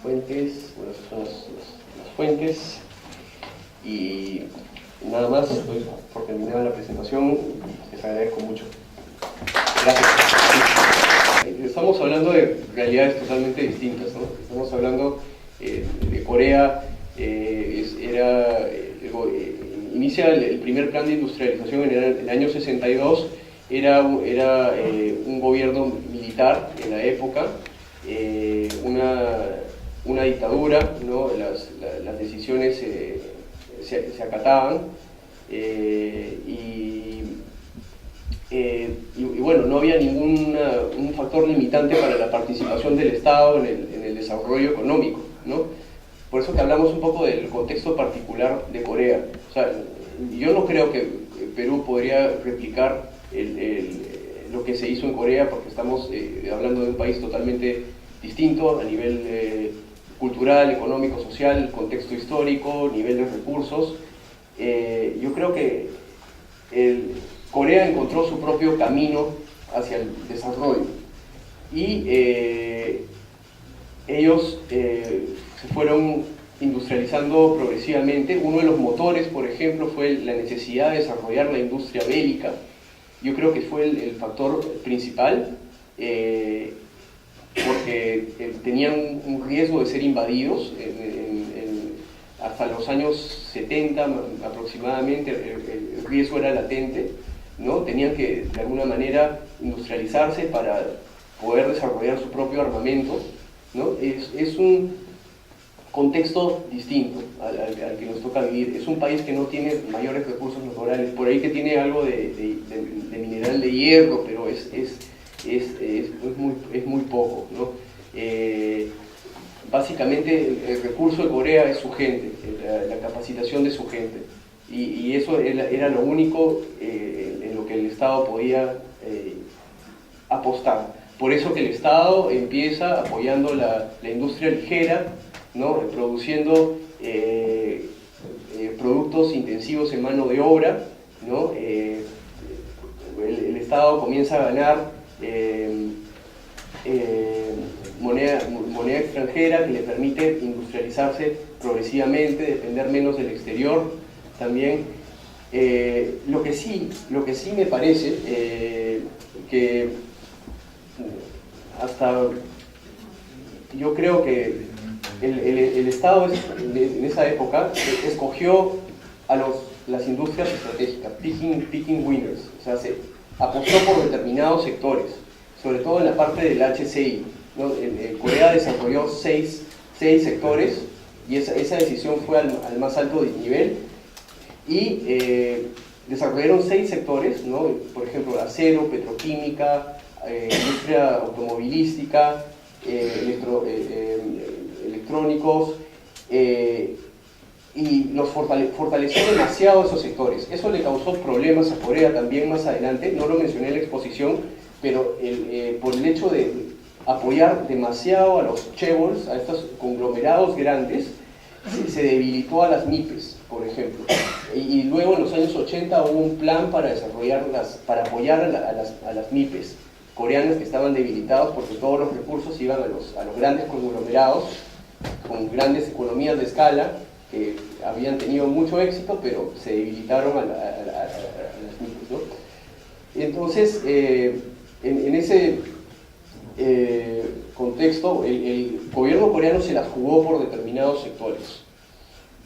Fuentes, bueno, esas son las fuentes. Y nada más, estoy por terminar la presentación, les agradezco mucho. Gracias. Estamos hablando de realidades totalmente distintas, ¿no? Estamos hablando de Corea, inicia el primer plan de industrialización en el año 62, era un gobierno militar en la época, una dictadura, ¿no? Las decisiones se acataban, y bueno, no había un factor limitante para la participación del Estado en el desarrollo económico, ¿no? Por eso que hablamos un poco del contexto particular de Corea. O sea, yo no creo que Perú podría replicar lo que se hizo en Corea, porque estamos hablando de un país totalmente distinto a nivel cultural, económico, social, contexto histórico, nivel de recursos. Yo creo que Corea encontró su propio camino hacia el desarrollo y ellos se fueron industrializando progresivamente. Uno de los motores, por ejemplo, fue la necesidad de desarrollar la industria bélica. Yo creo que fue el factor principal, porque tenían un riesgo de ser invadidos hasta los años 70 aproximadamente. El riesgo era latente, ¿no? Tenían que de alguna manera industrializarse para poder desarrollar su propio armamento, ¿no? Es un contexto distinto al que nos toca vivir. Es un país que no tiene mayores recursos naturales, por ahí que tiene algo de mineral de hierro, pero es muy poco, ¿no? Básicamente el recurso de Corea es su gente, la capacitación de su gente, y eso era lo único en lo que el Estado podía apostar. Por eso que el Estado empieza apoyando la industria ligera, ¿no? Produciendo productos intensivos en mano de obra, ¿no? El Estado comienza a ganar moneda extranjera que le permite industrializarse progresivamente, depender menos del exterior también. Lo que sí me parece que hasta yo creo que el Estado en esa época escogió a las industrias estratégicas, picking winners, o sea, se apostó por determinados sectores, sobre todo en la parte del HCI, ¿no? Corea desarrolló seis sectores y esa decisión fue al más alto nivel y desarrollaron 6 sectores, ¿no? Por ejemplo, acero, petroquímica, industria automovilística, electrónicos, y los fortaleció demasiado esos sectores. Eso le causó problemas a Corea también más adelante, no lo mencioné en la exposición, pero por el hecho de apoyar demasiado a los chaebols, a estos conglomerados grandes, se debilitó a las MIPES, por ejemplo. Y luego en los años 80 hubo un plan para apoyar a las MIPES coreanas que estaban debilitados porque todos los recursos iban a los grandes conglomerados con grandes economías de escala que habían tenido mucho éxito, pero se debilitaron a las MIPES, ¿no? Entonces, en ese contexto, el gobierno coreano se las jugó por determinados sectores.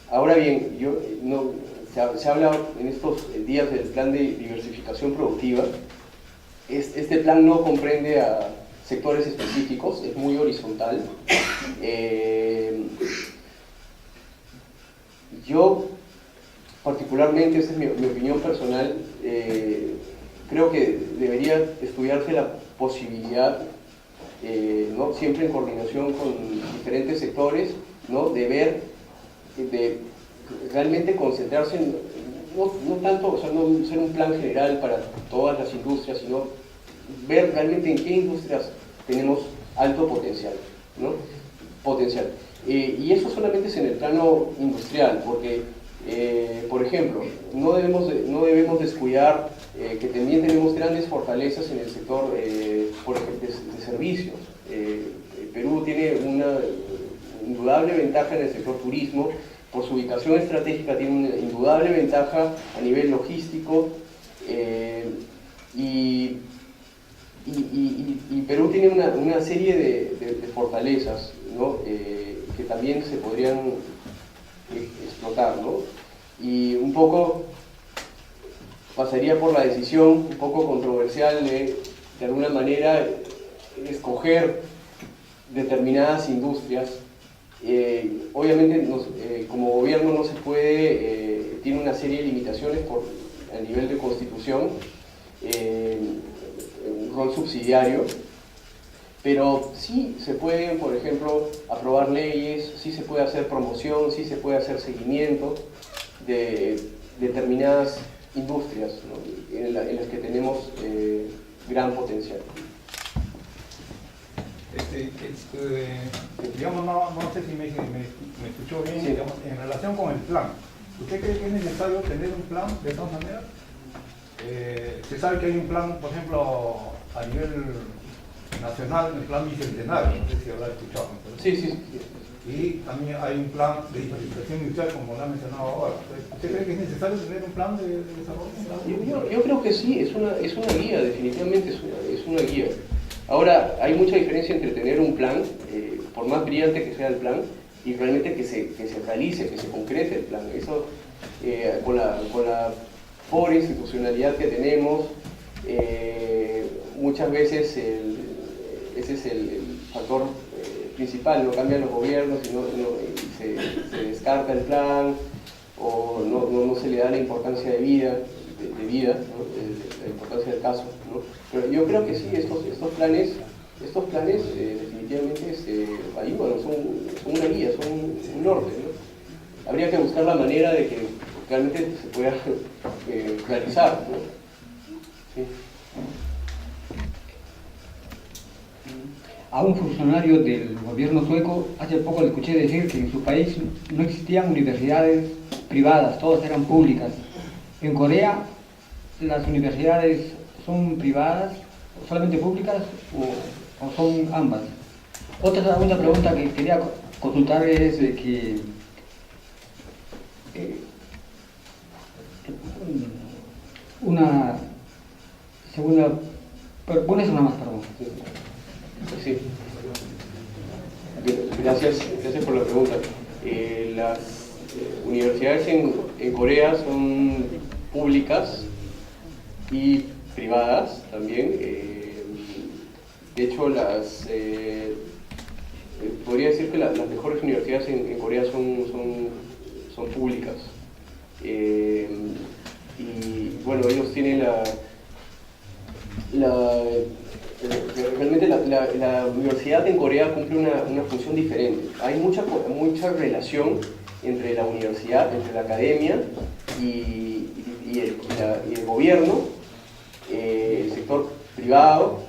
Ahora bien, se habla en estos días del plan de diversificación productiva. Este plan no comprende a sectores específicos, es muy horizontal. Yo, particularmente, esta es mi opinión personal, creo que debería estudiarse la posibilidad, ¿no? Siempre en coordinación con diferentes sectores, ¿no? De realmente concentrarse en, no tanto, o sea, no ser un plan general para todas las industrias, sino ver realmente en qué industrias tenemos alto potencial, ¿no? Y eso solamente es en el plano industrial, porque, por ejemplo, no debemos descuidar que también tenemos grandes fortalezas en el sector, por ejemplo, de servicios. Perú tiene una indudable ventaja en el sector turismo, por su ubicación estratégica tiene una indudable ventaja a nivel logístico, y Perú tiene una serie de fortalezas, ¿no? Que también se podrían explotar, ¿no? Y un poco pasaría por la decisión un poco controversial de alguna manera escoger determinadas industrias. Obviamente como gobierno no se puede, tiene una serie de limitaciones a nivel de constitución, un rol subsidiario, pero sí se pueden, por ejemplo, aprobar leyes, sí se puede hacer promoción, sí se puede hacer seguimiento de determinadas industrias, ¿no? en las que tenemos gran potencial. Digamos, no sé si me escuchó bien, sí. Digamos, en relación con el plan, ¿usted cree que es necesario tener un plan de todas maneras? Se sabe que hay un plan, por ejemplo, a nivel nacional, el plan bicentenario, no sé si habrá escuchado. Sí. Y también hay un plan de diversificación industrial, como lo ha mencionado ahora. ¿Usted cree que es necesario tener un plan de desarrollo? Yo creo que sí, es una guía, definitivamente es una guía. Ahora, hay mucha diferencia entre tener un plan, por más brillante que sea el plan, y realmente que se realice, que se concrete el plan. Eso, con la pobre institucionalidad que tenemos, muchas veces ese es el factor principal, no cambian los gobiernos y se descarta el plan, o no se le da la importancia de vida, ¿no? La importancia del caso, ¿no? Pero yo creo que sí, estos planes definitivamente ayudan, son una guía, son un norte, ¿no? Habría que buscar la manera de que realmente se pueda realizar, ¿no? Sí. A un funcionario del gobierno sueco, hace poco le escuché decir que en su país no existían universidades privadas, todas eran públicas. En Corea, ¿las universidades son privadas, solamente públicas, o son ambas? Otra segunda pregunta que quería consultar es de que una segunda... Una una más, perdón. Sí. Bien, gracias por la pregunta. Las universidades en Corea son públicas y privadas también. De hecho, podría decir que las mejores universidades en Corea son públicas. Y bueno, ellos tienen realmente la universidad en Corea cumple una función diferente. Hay mucha relación entre la universidad, entre la academia y el gobierno, el sector privado.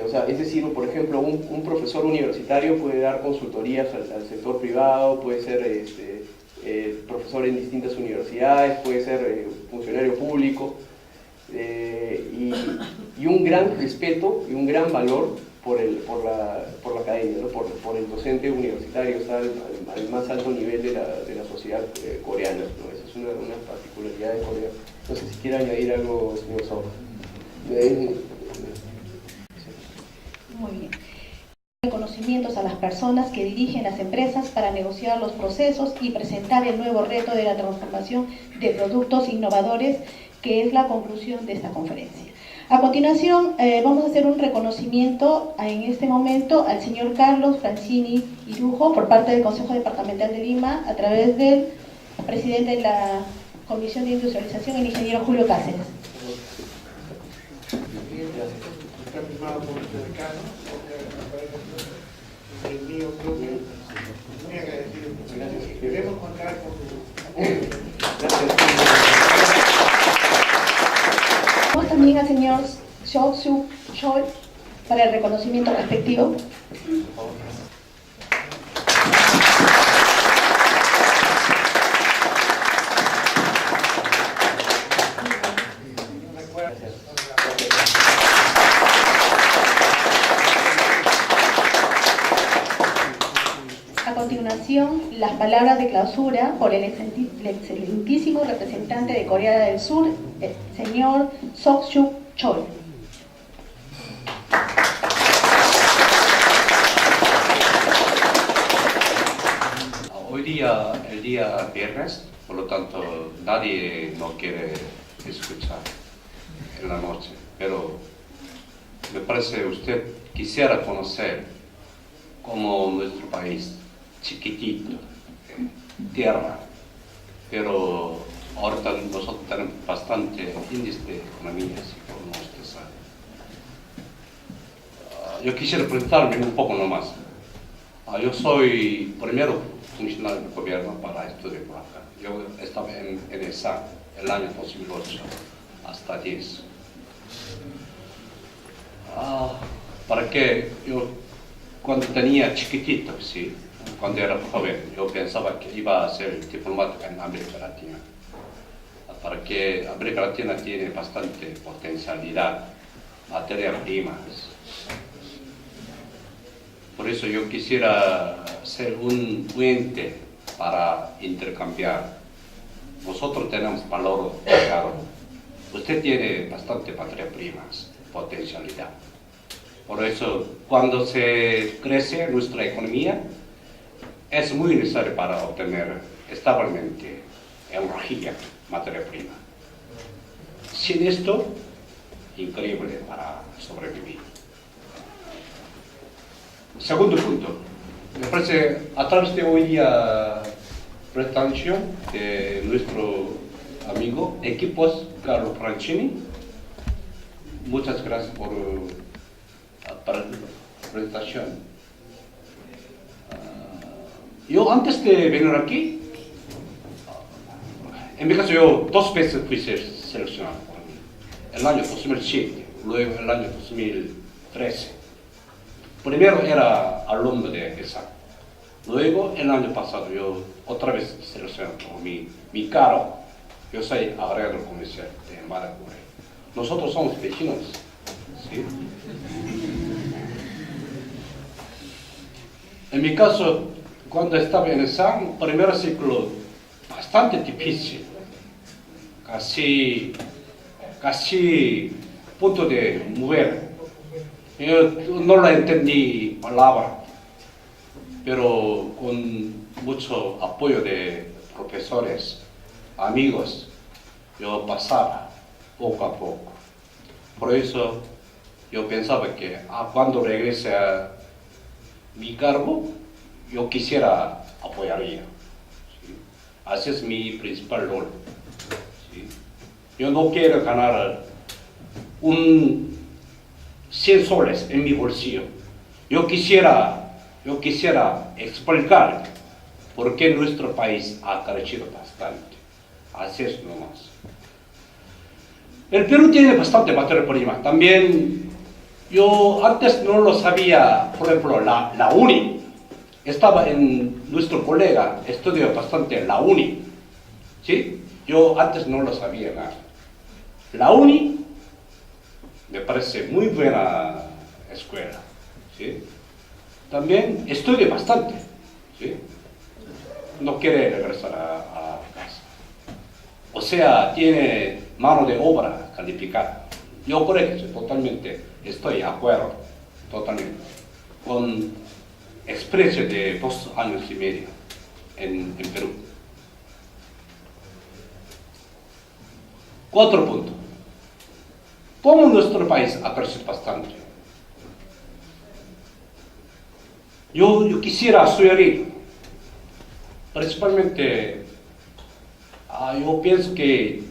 O sea, es decir, por ejemplo, un profesor universitario puede dar consultorías al sector privado, puede ser profesor en distintas universidades, puede ser funcionario público. Y un gran respeto y un gran valor por la academia, ¿no? por el docente universitario, está al más alto nivel de la sociedad coreana, ¿no? Esa es una particularidad de Corea. No sé si quiere añadir algo, señor Sao. Muy bien. Reconocimientos a las personas que dirigen las empresas para negociar los procesos y presentar el nuevo reto de la transformación de productos innovadores, que es la conclusión de esta conferencia. A continuación, vamos a hacer un reconocimiento en este momento al señor Carlos Francini Irujo por parte del Consejo Departamental de Lima, a través del presidente de la Comisión de Industrialización, el ingeniero Julio Cáceres. Está firmado por el decano, el mío propio, muy agradecido. Gracias. Debemos contar con su apoyo. Vamos también al señor Seok-Suk Choi para el reconocimiento respectivo. A continuación, las palabras de clausura por el excelentísimo representante de Corea del Sur, el señor Seok-Suk Choi. Hoy día, el día viernes, por lo tanto, nadie no quiere escuchar en la noche, pero me parece usted quisiera conocer cómo nuestro país, chiquitito, tierra, pero ahorita nosotros tenemos bastante índice de economía, así como usted sabe. Yo quisiera presentarme un poco nomás. Yo soy primero funcionario del gobierno para estudiar por acá. Yo estaba en el SAC el año 2008 hasta 10. Para que yo, cuando tenía chiquitito, sí, cuando era joven, yo pensaba que iba a ser diplomático en América Latina. Para que América Latina tiene bastante potencialidad, materia prima. Por eso yo quisiera ser un puente para intercambiar. Nosotros tenemos valor caro. Usted tiene bastante materia prima, potencialidad. Por eso, cuando se crece nuestra economía, es muy necesario para obtener establemente energía, materia prima. Sin esto, increíble para sobrevivir. Segundo punto, me parece, a través de hoy día presentación de nuestro amigo, equipos Carlos Francini, muchas gracias por la presentación. Yo antes de venir aquí, en mi caso yo 2 veces fui seleccionado, el año 2007, luego el año 2013. Primero era alumno de ESA, luego el año pasado yo otra vez seleccionado por mi cargo. Yo soy agregado comercial de Maracay. Nosotros somos vecinos, ¿sí? En mi caso, cuando estaba en ESA, primer ciclo bastante difícil, casi casi punto de mover. Yo no la entendí palabra, pero con mucho apoyo de profesores, amigos, yo pasaba poco a poco. Por eso yo pensaba que cuando regrese a mi cargo, yo quisiera apoyaría. ¿Sí? Así es mi principal rol. ¿Sí? Yo no quiero ganar 100 soles en mi bolsillo. Yo quisiera explicar por qué nuestro país ha crecido bastante. Así es nomás. El Perú tiene bastante materia prima. También yo antes no lo sabía, por ejemplo, la UNI. Estaba en nuestro colega, estudió bastante la UNI. ¿Sí? Yo antes no lo sabía nada. La UNI me parece muy buena escuela. ¿Sí? También estudia bastante. ¿Sí? No quiere regresar a casa. O sea, tiene mano de obra calificada. Yo creo que totalmente estoy de acuerdo, totalmente, con experiencia de 2 años y medio en Perú. 4 puntos. ¿Cómo nuestro país ha crecido bastante? Yo quisiera sugerir, principalmente, yo pienso que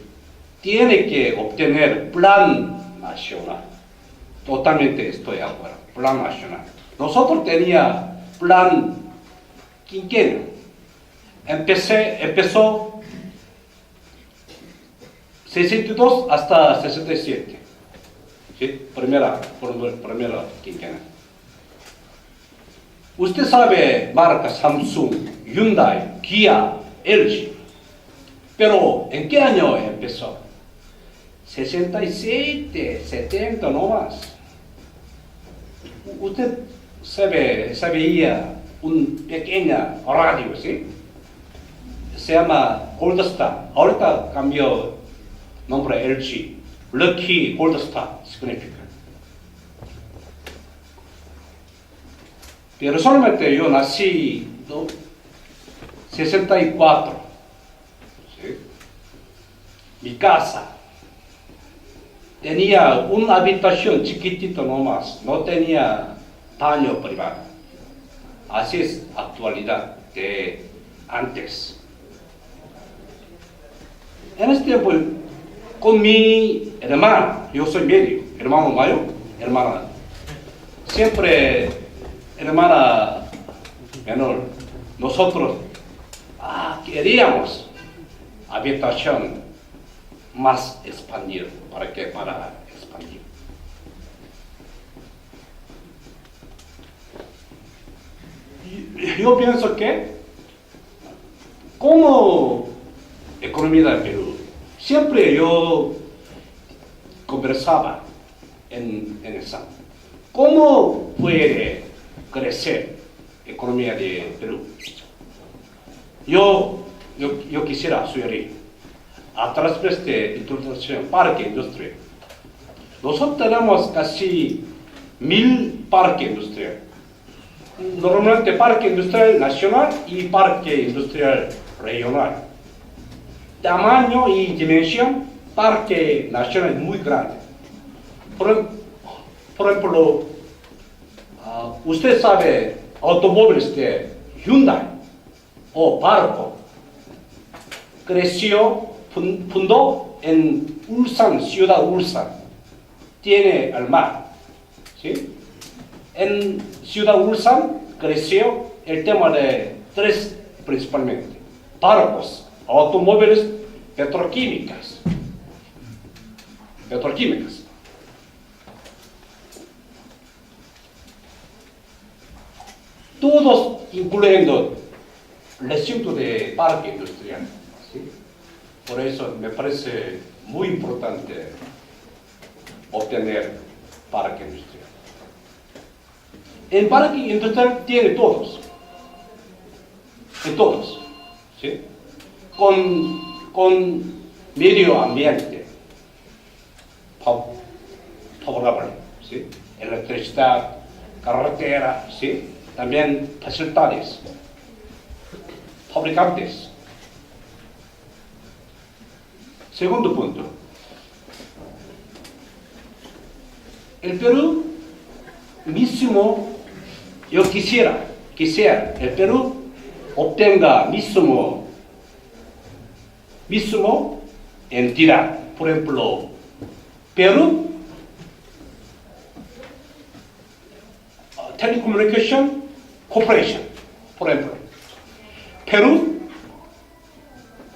tiene que obtener plan nacional. Totalmente estoy de acuerdo, plan nacional. Nosotros teníamos plan quinquenio. Empezó 62 hasta 67. ¿Sí? Primera quinquenio. Usted sabe marcas Samsung, Hyundai, Kia, LG. Pero ¿en qué año empezó? 67, 70 no más. Usted sabía un pequeña radio, ¿sí? Se llama Goldstar. Ahorita cambió nombre LG. Lucky Goldstar significa. Pero solamente yo nací en 64. ¿Sí? Mi casa tenía una habitación chiquitita nomás, no tenía baño privado. Así es la actualidad de antes. En este tiempo, con mi hermana, yo soy medio, hermano mayor, hermana, siempre hermana menor, nosotros queríamos habitación más expandida. ¿Para qué? Para expandir. Yo pienso que, como economía del Perú, siempre yo conversaba en esa. ¿Cómo puede crecer la economía de Perú? Yo quisiera sugerir, a través de introducción, parque industrial. Nosotros tenemos casi 1000 parques industriales. Normalmente parque industrial nacional y parque industrial regional. Tamaño y dimensión, parque nacional es muy grande. Por ejemplo, usted sabe automóviles de Hyundai o Barco. Fundó en Ulsan, ciudad Ulsan. Tiene el mar. ¿Sí? En ciudad Ulsan creció el tema de 3 principalmente. Barcos, automóviles, petroquímicas. Todos incluyendo el asunto de parque industrial. ¿Sí? Por eso me parece muy importante obtener parque industrial. El parque industrial tiene todos. ¿Sí? Con medio ambiente, favorable, ¿sí? Electricidad, carretera, ¿sí? También facilidades, fabricantes. Segundo punto, el Perú mismo, yo quisiera el Perú obtenga mismo entidad, por ejemplo, Perú Telecommunication Corporation, por ejemplo,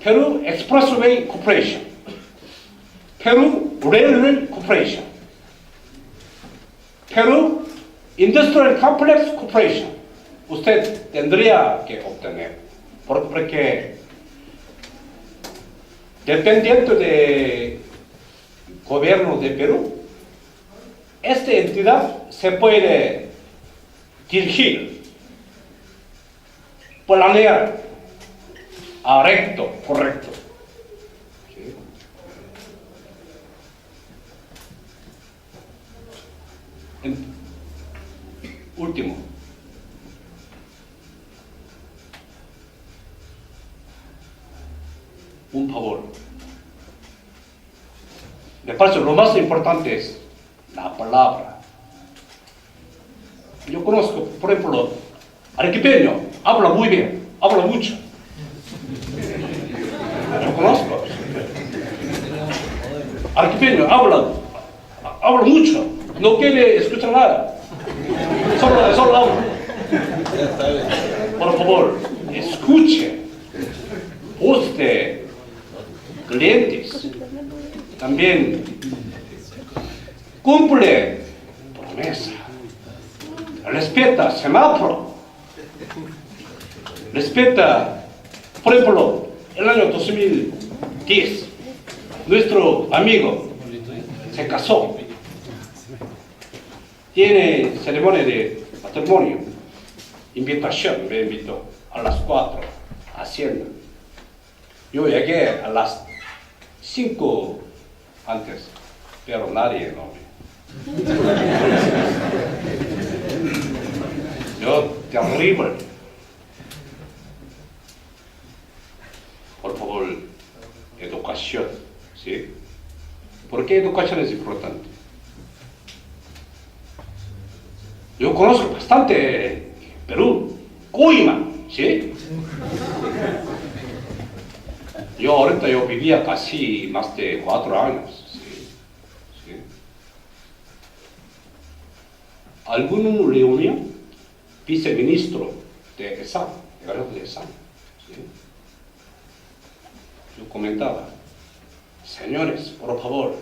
Perú Expressway Corporation, Perú Railway Corporation, Perú Industrial Complex Corporation. Usted tendría que obtener, porque dependiendo del gobierno de Perú, esta entidad se puede dirigir, planear, correcto. ¿Sí? Último. Un favor. Me parece lo más importante es la palabra. Yo conozco, por ejemplo, Arequipeño, habla muy bien, habla mucho. Yo conozco. Arequipeño, habla mucho, no quiere escuchar nada. Solo habla. Por favor, escuche. Usted, clientes, también cumple promesa. Respeta semáforo. Respeta, por ejemplo, el año 2010, nuestro amigo se casó. Tiene ceremonia de matrimonio. Invitación, me invitó a las 4 a Hacienda. Yo llegué a las 5 antes, pero nadie no me. Yo, terrible. Por favor, educación, ¿sí? ¿Por qué educación es importante? Yo conozco bastante Perú, Coima, ¿sí? Ahorita yo vivía casi más de 4 años, ¿sí? ¿Sí? ¿Alguna reunión? Viceministro de ESAM, de ESAM, ¿sí? Yo comentaba, señores, por favor,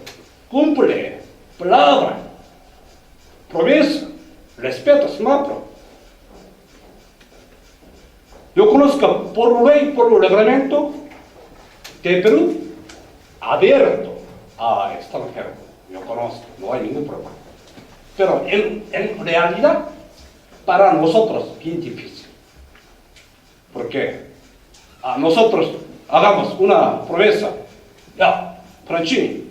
cumple, palabra, promesa, respeto, semáforo. Yo conozco por ley, por reglamento de Perú, abierto a extranjeros. Yo conozco, no hay ningún problema. Pero en realidad, para nosotros, bien difícil. Porque a nosotros hagamos una promesa, ya, Franchini,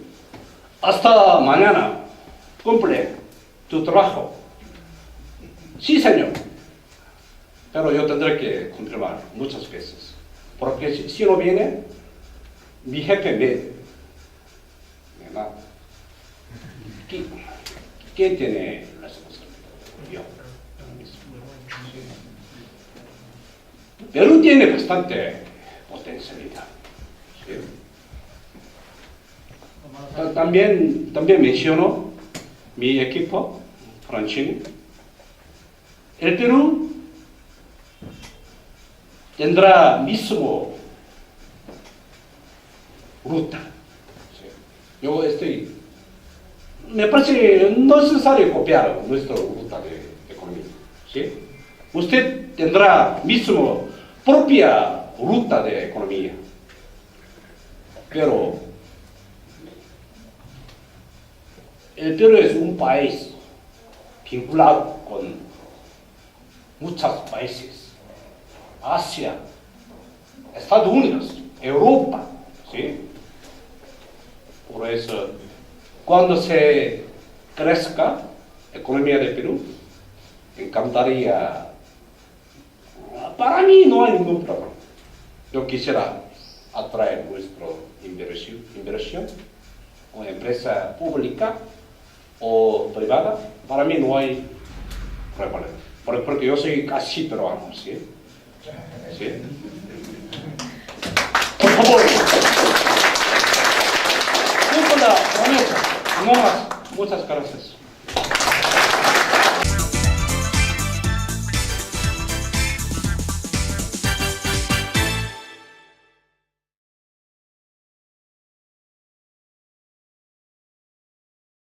hasta mañana, cumple tu trabajo. Sí, señor. Pero yo tendré que confirmar muchas veces. Porque si no viene, mi jefe me mata. ¿Quién tiene la responsabilidad? Yo. Perú tiene bastante potencialidad. ¿Sí? También menciono mi equipo, Franchini. El Perú tendrá mismo ruta. ¿Sí? Yo me parece no es necesario copiar nuestra ruta de economía. ¿Sí? Usted tendrá mismo propia ruta de economía. Pero el Perú es un país vinculado con muchos países. Asia, Estados Unidos, Europa, ¿sí? Por eso, cuando se crezca la economía de Perú, encantaría. Para mí no hay ningún problema. Yo quisiera atraer nuestra inversión, una empresa pública o privada. Para mí no hay problema. Porque yo soy casi peruano, ¿sí? ¿Sí? Por favor. Una promesa, no más. Muchas gracias.